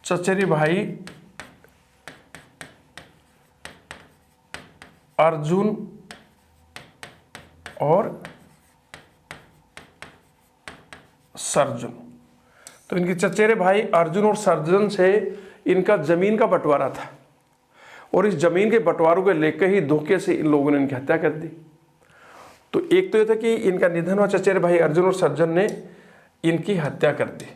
चचेरे भाई अर्जुन और सर्जुन। तो इनके चचेरे भाई अर्जुन और सर्जुन से इनका जमीन का बंटवारा था, और इस जमीन के बंटवारों को लेकर ही धोखे से इन लोगों ने इनकी हत्या कर दी। तो एक तो यह था कि इनका निधन हुआ, चचेरे भाई अर्जुन और सर्जुन ने इनकी हत्या कर दी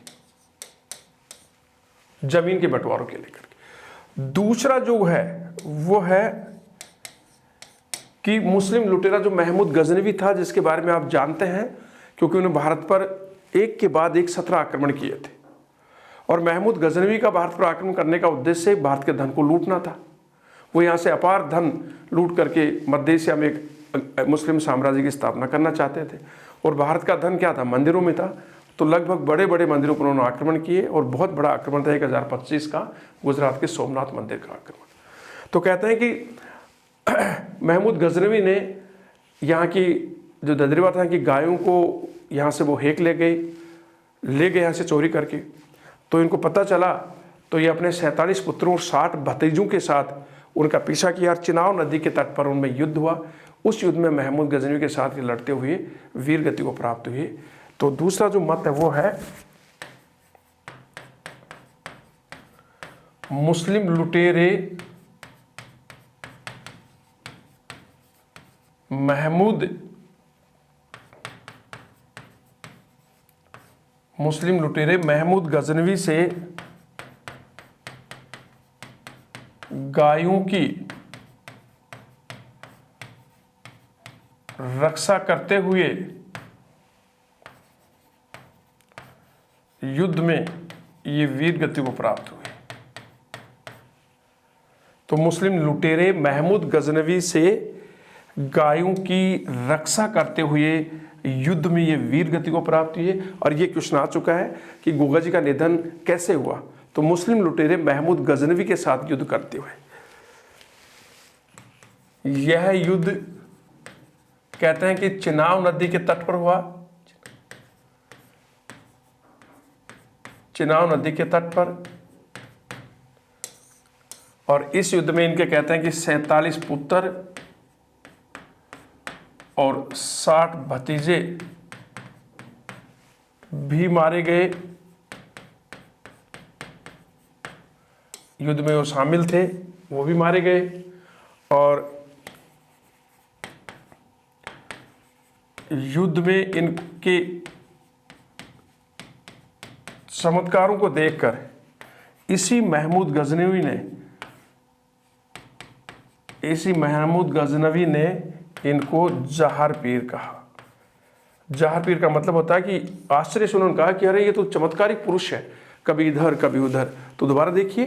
जमीन के बंटवारों के लेकर। दूसरा जो है वो है कि मुस्लिम लुटेरा जो महमूद गजनवी था, जिसके बारे में आप जानते हैं क्योंकि उन्होंने भारत पर एक के बाद एक 17 आक्रमण किए थे, और महमूद गजनवी का भारत पर आक्रमण करने का उद्देश्य भारत के धन को लूटना था। वो यहाँ से अपार धन लूट करके मध्य एशिया में एक मुस्लिम साम्राज्य की स्थापना करना चाहते थे, और भारत का धन क्या था? मंदिरों में था। तो लगभग बड़े बड़े मंदिरों पर उन्होंने आक्रमण किए, और बहुत बड़ा आक्रमण था 1025 का, गुजरात के सोमनाथ मंदिर का आक्रमण। तो कहते हैं कि महमूद गजनवी ने यहाँ की जो ददरीवा था कि गायों को यहाँ से वो हेक ले गए यहाँ से चोरी करके। तो इनको पता चला तो ये अपने 47 पुत्रों और 60 भतीजों के साथ उनका पीछा किया। चिनाव नदी के तट पर उनमें युद्ध हुआ। उस युद्ध में महमूद गजनवी के साथ लड़ते हुए वीर गति को प्राप्त हुए। तो दूसरा जो मत है वो है मुस्लिम लुटेरे महमूद गजनवी से गायों की रक्षा करते हुए युद्ध में ये वीर गति को प्राप्त हुए। तो मुस्लिम लुटेरे महमूद गजनवी से गायों की रक्षा करते हुए युद्ध में ये वीर गति को प्राप्त हुई है। और ये क्वेश्चन आ चुका है कि गोगा जी का निधन कैसे हुआ? तो मुस्लिम लुटेरे महमूद गजनवी के साथ युद्ध करते हुए। यह युद्ध कहते हैं कि चिनाव नदी के तट पर हुआ। चिनाब नदी के तट पर। और इस युद्ध में इनके कहते हैं कि 47 पुत्र और 60 भतीजे भी मारे गए। युद्ध में वो शामिल थे, वो भी मारे गए। और युद्ध में इनके चमत्कारों को देखकर इसी महमूद गजनवी ने इनको जहार पीर कहा। जहार पीर का मतलब होता है कि आश्चर्य से उन्होंने कहा कि अरे ये तो चमत्कारिक पुरुष है, कभी इधर कभी उधर। तो दोबारा देखिए,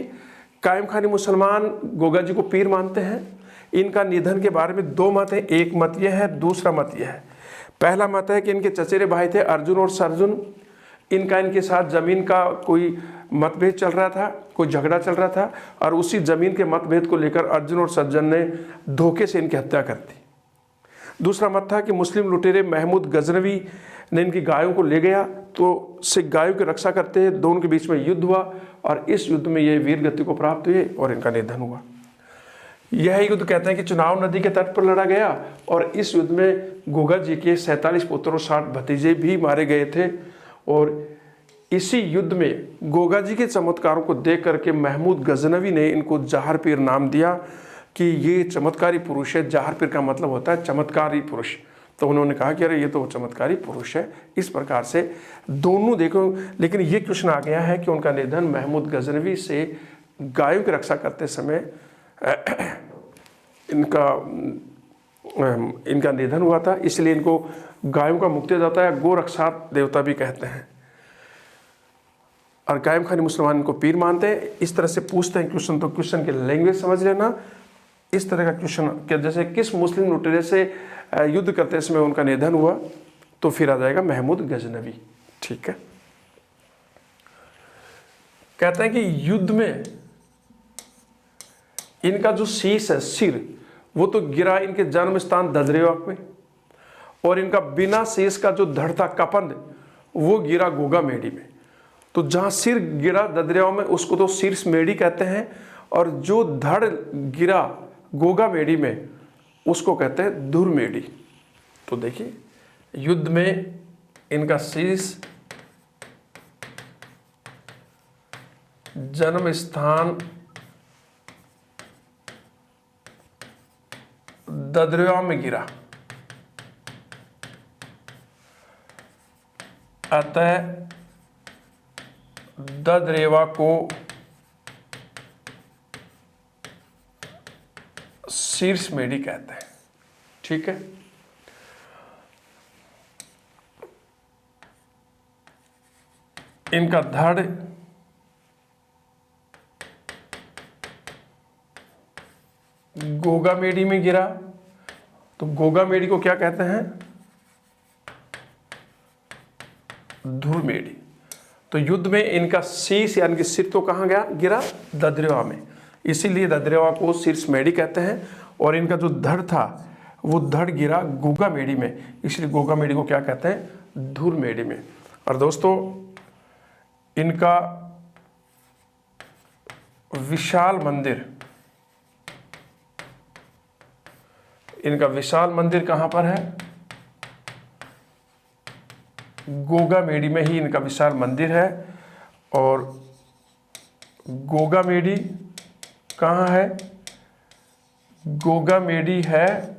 कायम खानी मुसलमान गोगा जी को पीर मानते हैं। इनका निधन के बारे में दो मत हैं, एक मत यह है, दूसरा मत यह है। पहला मत है कि इनके चचेरे भाई थे अर्जुन और सरजुन, इनके साथ जमीन का कोई मतभेद चल रहा था, कोई झगड़ा चल रहा था, और उसी जमीन के मतभेद को लेकर अर्जुन और सरजुन ने धोखे से इनकी हत्या कर दी। दूसरा मत था कि मुस्लिम लुटेरे महमूद गजनवी ने इनकी गायों को ले गया, तो से गायों की रक्षा करते हैं, दोनों के बीच में युद्ध हुआ और इस युद्ध में ये वीर गति को प्राप्त हुए और इनका निधन हुआ। यह युद्ध कहते हैं कि चिनाब नदी के तट पर लड़ा गया और इस युद्ध में गोगा जी के 47 पुत्र और 60 भतीजे भी मारे गए थे। और इसी युद्ध में गोगा जी के चमत्कारों को देख करके महमूद गजनवी ने इनको जहार पीर नाम दिया कि ये चमत्कारी पुरुष है। जहार पीर का मतलब होता है चमत्कारी पुरुष। तो उन्होंने कहा कि अरे ये तो चमत्कारी पुरुष है। इस प्रकार से दोनों देखो, लेकिन ये क्वेश्चन आ गया है कि उनका निधन महमूद गजनवी से गायों की रक्षा करते समय इनका निधन हुआ था, इसलिए इनको गायों का मुक्तिदाता या गोरक्षा देवता भी कहते हैं। और कायम खानी मुसलमान इनको पीर मानते हैं। इस तरह से पूछते हैं क्वेश्चन, तो क्वेश्चन की लैंग्वेज समझ लेना। इस तरह का क्वेश्चन कि जैसे किस मुस्लिम लुटेरे से युद्ध करते समय उनका निधन हुआ, तो फिर आ जाएगा महमूद गजनवी। ठीक है। कहते हैं कि युद्ध में इनका जो शीश है, सिर, वो तो गिरा इनके जन्म स्थान ददरेवा पे, और इनका बिना शीश का जो धड़ था कपंद, वो गिरा गोगा मेडी में। तो जहां सिर गिरा ददरेवा में उसको तो शीर्ष मेडी कहते हैं, और जो धड़ गिरा गोगा मेडी में उसको कहते हैं धुर मेडी। तो देखिए, युद्ध में इनका शीश, जन्म स्थान ददरेवा में गिरा, अतः ददरेवा को शीर्ष मेडी कहते हैं। ठीक है। इनका धड़ गोगा मेडी में गिरा, तो गोगा मेडी को क्या कहते हैं? धुर मेडी। तो युद्ध में इनका शीश यानी कि सिर तो कहाँ गया, गिरा ददरेवा में, इसीलिए ददरेवा को शीर्ष मेडी कहते हैं। और इनका जो धड़ था वो धड़ गिरा गोगा मेडी में, इसलिए गोगा मेडी को क्या कहते हैं, धुर मेडी में। और दोस्तों, इनका विशाल मंदिर कहाँ पर है? गोगा मेडी में ही इनका विशाल मंदिर है। और गोगा मेडी कहाँ है? गोगा मेडी है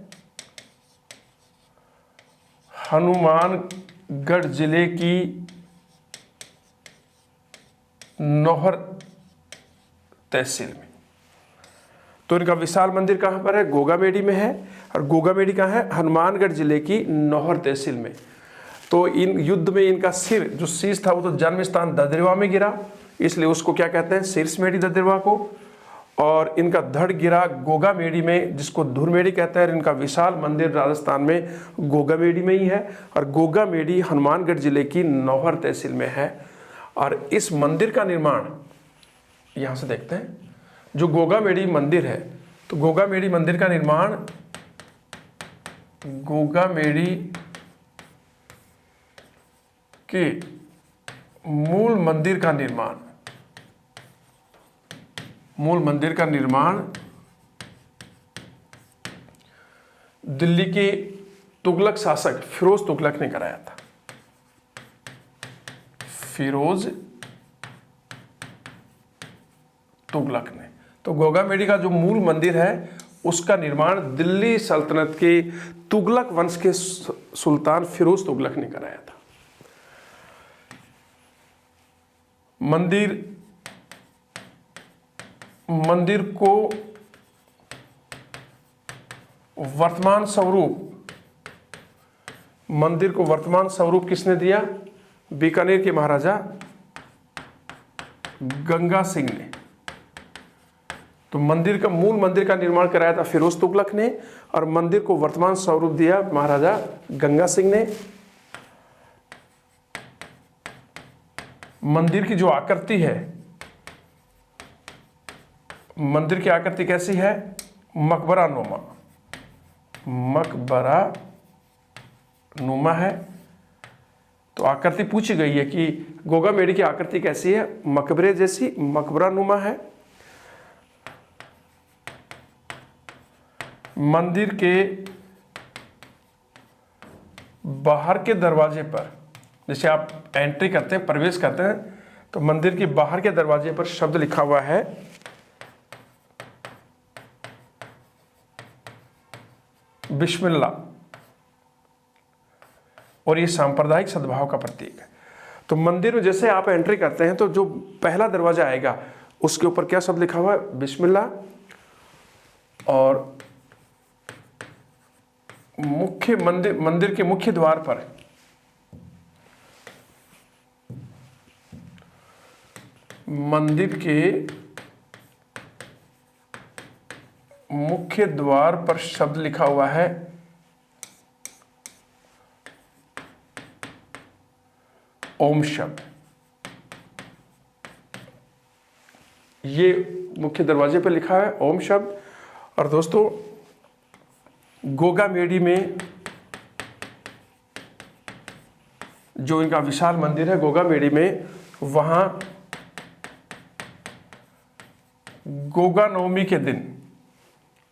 हनुमानगढ़ जिले की नौहर तहसील में। तो इनका विशाल मंदिर कहाँ पर है? गोगा मेडी में है। और गोगा मेडी कहाँ है? हनुमानगढ़ जिले की नौहर तहसील में। तो इन युद्ध में इनका सिर, जो शीश था, वो तो जन्म स्थान ददरेवा में गिरा, इसलिए उसको क्या कहते हैं, शीर्ष मेडी ददरेवा को। और इनका धड़ गिरा गोगा मेडी में, जिसको धुर मेडी कहते हैं। इनका विशाल मंदिर राजस्थान में गोगा मेडी में ही है। और गोगा मेडी हनुमानगढ़ जिले की नौहर तहसील में है। और इस मंदिर का निर्माण यहाँ से देखते हैं, जो गोगा मेडी मंदिर है, तो गोगा मेडी मंदिर का निर्माण गोगा मेडी के मूल मंदिर का निर्माण दिल्ली के तुगलक शासक फिरोज तुगलक ने कराया था। फिरोज तुगलक ने। तो गोगामेडी का जो मूल मंदिर है उसका निर्माण दिल्ली सल्तनत के तुगलक वंश के सुल्तान फिरोज तुगलक ने कराया था। मंदिर को वर्तमान स्वरूप किसने दिया? बीकानेर के महाराजा गंगा सिंह ने। तो मूल मंदिर का निर्माण कराया था फिरोज तुगलक ने और मंदिर को वर्तमान स्वरूप दिया महाराजा गंगा सिंह ने। मंदिर की जो आकृति है, मंदिर की आकृति कैसी है? मकबरा नुमा है। तो आकृति पूछी गई है कि गोगामेडी की आकृति कैसी है? मकबरे जैसी, मकबरा नुमा है। मंदिर के बाहर के दरवाजे पर, जैसे आप एंट्री करते हैं, प्रवेश करते हैं, तो मंदिर के बाहर के दरवाजे पर शब्द लिखा हुआ है बिस्मिल्लाह, और ये सांप्रदायिक सद्भाव का प्रतीक है। तो मंदिर में जैसे आप एंट्री करते हैं तो जो पहला दरवाजा आएगा उसके ऊपर क्या शब्द लिखा हुआ है? बिस्मिल्लाह। और मंदिर के मुख्य द्वार पर शब्द लिखा हुआ है ओम शब्द। ये मुख्य दरवाजे पर लिखा है ओम शब्द। और दोस्तों, गोगामेडी में जो इनका विशाल मंदिर है गोगामेडी में, वहां गोगानवमी के दिन,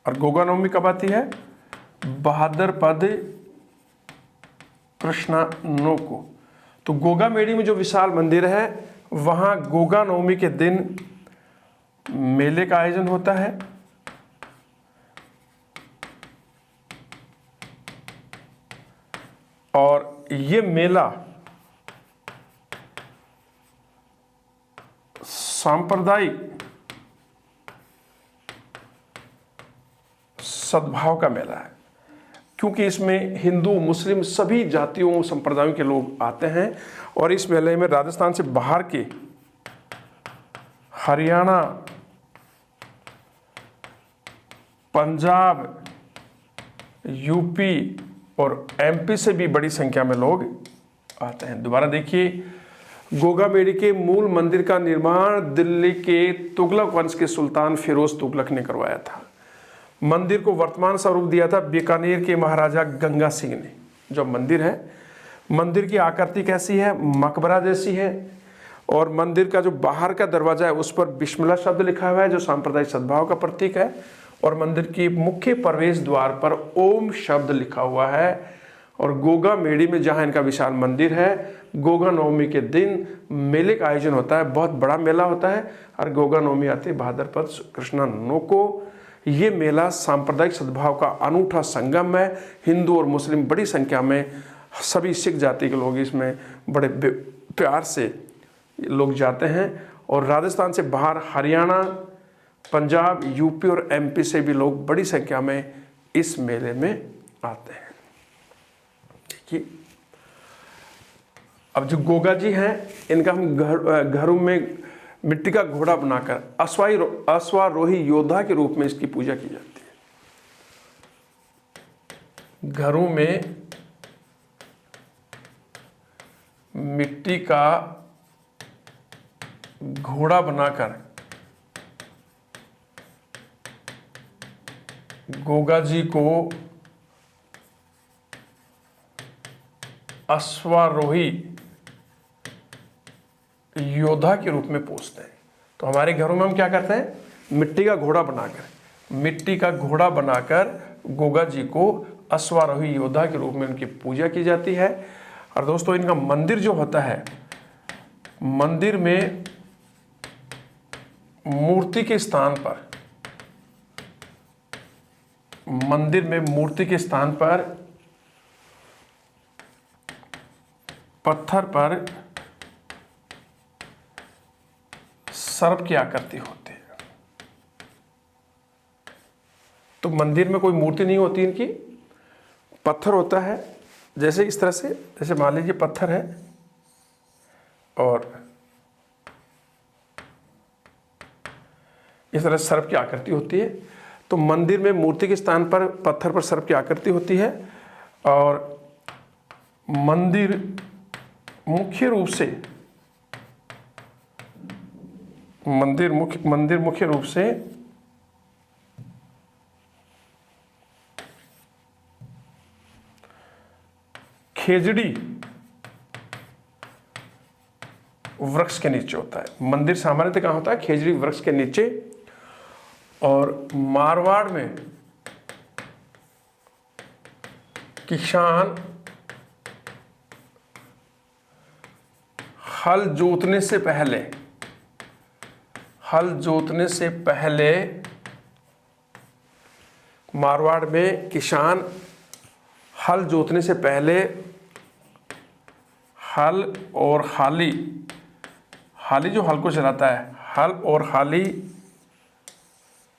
और गोगानवमी कब आती है? भाद्रपद कृष्णा नौ को। तो गोगामेडी में जो विशाल मंदिर है वहां गोगानवमी के दिन मेले का आयोजन होता है। और ये मेला सांप्रदायिक सद्भाव का मेला है, क्योंकि इसमें हिंदू मुस्लिम सभी जातियों संप्रदायों के लोग आते हैं। और इस मेले में राजस्थान से बाहर के हरियाणा, पंजाब, यूपी और एमपी से भी बड़ी संख्या में लोग आते हैं। दोबारा देखिए, गोगामेडी के मूल मंदिर का निर्माण दिल्ली के तुगलक वंश के सुल्तान फिरोज तुगलक ने करवाया था। मंदिर को वर्तमान स्वरूप दिया था बीकानेर के महाराजा गंगा सिंह ने। जो मंदिर है, मंदिर की आकृति कैसी है? मकबरा जैसी है। और मंदिर का जो बाहर का दरवाजा है उस पर बिस्मिल्लाह शब्द लिखा हुआ है जो सांप्रदायिक सद्भाव का प्रतीक है। और मंदिर की मुख्य प्रवेश द्वार पर ओम शब्द लिखा हुआ है। और गोगामेडी में जहाँ इनका विशाल मंदिर है, गोगानवमी के दिन मेले का आयोजन होता है, बहुत बड़ा मेला होता है। और गोगानवमी आती है भाद्रपद कृष्णा नौ को। ये मेला सांप्रदायिक सद्भाव का अनूठा संगम है। हिंदू और मुस्लिम बड़ी संख्या में, सभी सिख जाति के लोग इसमें बड़े प्यार से लोग जाते हैं। और राजस्थान से बाहर हरियाणा, पंजाब, यूपी और एमपी से भी लोग बड़ी संख्या में इस मेले में आते हैं। देखिए, अब जो गोगा जी हैं, इनका हम घरों में मिट्टी का घोड़ा बनाकर अश्वारोही योद्धा के रूप में इसकी पूजा की जाती है। घरों में मिट्टी का घोड़ा बनाकर गोगा जी को अश्वारोही योद्धा के रूप में पूजते हैं। तो हमारे घरों में हम क्या करते हैं, मिट्टी का घोड़ा बनाकर गोगा जी को अश्वारोही योद्धा के रूप में उनकी पूजा की जाती है। और दोस्तों इनका मंदिर जो होता है, मंदिर में मूर्ति के स्थान पर पत्थर पर सर्प की आकृति होती है। तो मंदिर में कोई मूर्ति नहीं होती, इनकी पत्थर होता है, जैसे इस तरह से, जैसे मान लीजिए पत्थर है और इस तरह सर्प की आकृति होती है। तो मंदिर में मूर्ति के स्थान पर पत्थर पर सर्प की आकृति होती है। और मंदिर मुख्य रूप से खेजड़ी वृक्ष के नीचे होता है। मंदिर सामान्यतः कहाँ होता है, खेजड़ी वृक्ष के नीचे। और मारवाड़ में किसान हल जोतने से पहले मारवाड़ में किसान हल जोतने से पहले हल और हाली जो हल को चलाता है, हल और हाली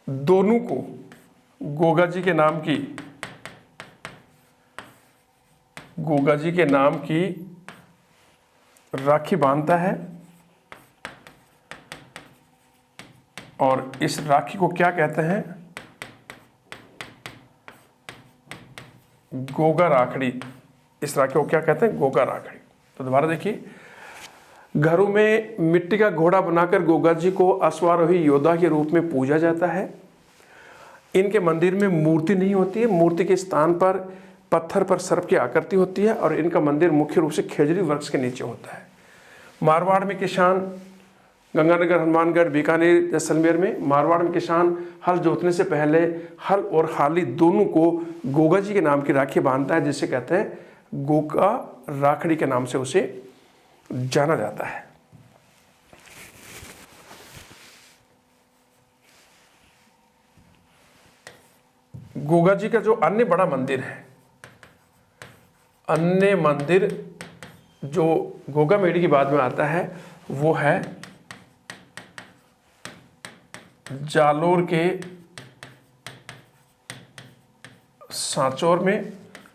दोनों को गोगा जी के नाम की राखी बांधता है। और इस राखी को क्या कहते हैं, गोगा राखड़ी। इस राखी को क्या कहते हैं, गोगा राखड़ी। तो दोबारा देखिए, घरों में मिट्टी का घोड़ा बनाकर गोगा जी को अश्वारोही योद्धा के रूप में पूजा जाता है। इनके मंदिर में मूर्ति नहीं होती है, मूर्ति के स्थान पर पत्थर पर सर्प की आकृति होती है। और इनका मंदिर मुख्य रूप से खेजड़ी वृक्ष के नीचे होता है। मारवाड़ में किसान, गंगानगर, हनुमानगढ़, बीकानेर, जैसलमेर में मारवाड़ में किसान हल जोतने से पहले हल और हाली दोनों को गोगा जी के नाम की राखी बांधता है, जिसे कहते हैं गोगा राखड़ी के नाम से उसे जाना जाता है। गोगा जी का जो अन्य बड़ा मंदिर है, अन्य मंदिर जो गोगा मेड़ी की बाद में आता है, वो है जालोर के सांचौर में।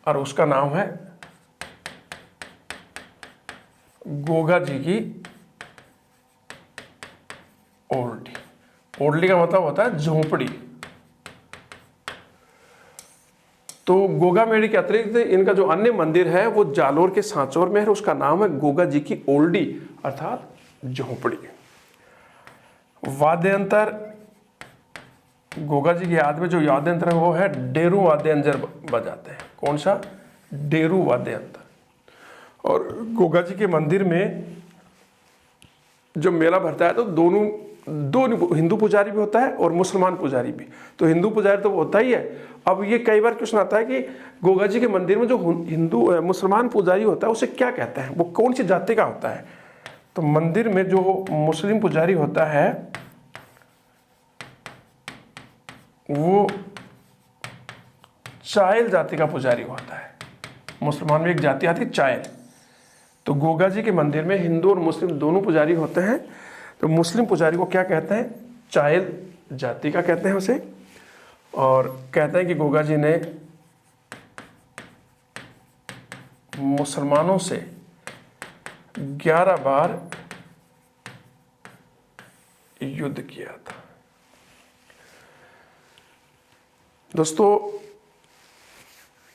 और उसका नाम है गोगा जी की ओल्डी। ओल्डी का मतलब होता है झोपड़ी। तो गोगा मेड़ी के अतिरिक्त इनका जो अन्य मंदिर है वो जालोर के सांचौर में है। उसका नाम है गोगा जी की ओल्डी अर्थात झोपड़ी। वाद्यंतर, गोगा जी की याद में जो वाद्यंत्र है वो है डेरू वाद्यंत्र बजाते हैं। कौन सा, डेरू वाद्यंत्र। और गोगा जी के मंदिर में जो मेला भरता है तो दो हिंदू पुजारी भी होता है और मुसलमान पुजारी भी। तो हिंदू पुजारी तो होता ही है। अब ये कई बार क्वेश्चन आता है कि गोगा जी के मंदिर में जो मुसलमान पुजारी होता है उसे क्या कहते हैं, वो कौन सी जाति का होता है। तो मंदिर में जो मुस्लिम पुजारी होता है वो चायल जाति का पुजारी होता है। मुसलमान में एक जाति आती है चायल। तो गोगा जी के मंदिर में हिंदू और मुस्लिम दोनों पुजारी होते हैं। तो मुस्लिम पुजारी को क्या कहते हैं, चायल जाति का कहते हैं उसे। और कहते हैं कि गोगा जी ने मुसलमानों से 11 बार युद्ध किया था। दोस्तों,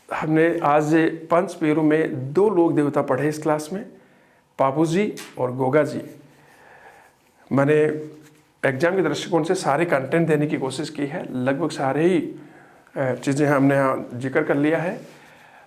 हमने आज पंचपेरू में 2 लोक देवता पढ़े इस क्लास में, पापू जी और गोगा जी। मैंने एग्जाम के दृष्टिकोण से सारे कंटेंट देने की कोशिश की है, लगभग सारे ही चीज़ें हमने यहाँ जिक्र कर लिया है।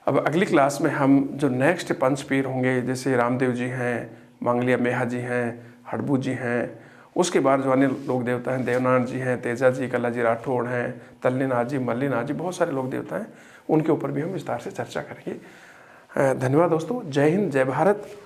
अब अगली क्लास में हम जो नेक्स्ट पंचपीर होंगे, जैसे रामदेव जी हैं, मंगलिया मेहा जी हैं, हड़बू जी हैं, उसके बाद जो अन्य लोक देवता हैं, देवनाथ जी हैं, तेजा जी, कला जी राठौड़ हैं, तल्लीनाथ जी, मल्लीनाथ जी, बहुत सारे लोक देवता हैं, उनके ऊपर भी हम विस्तार से चर्चा करेंगे। धन्यवाद दोस्तों। जय हिंद, जय भारत।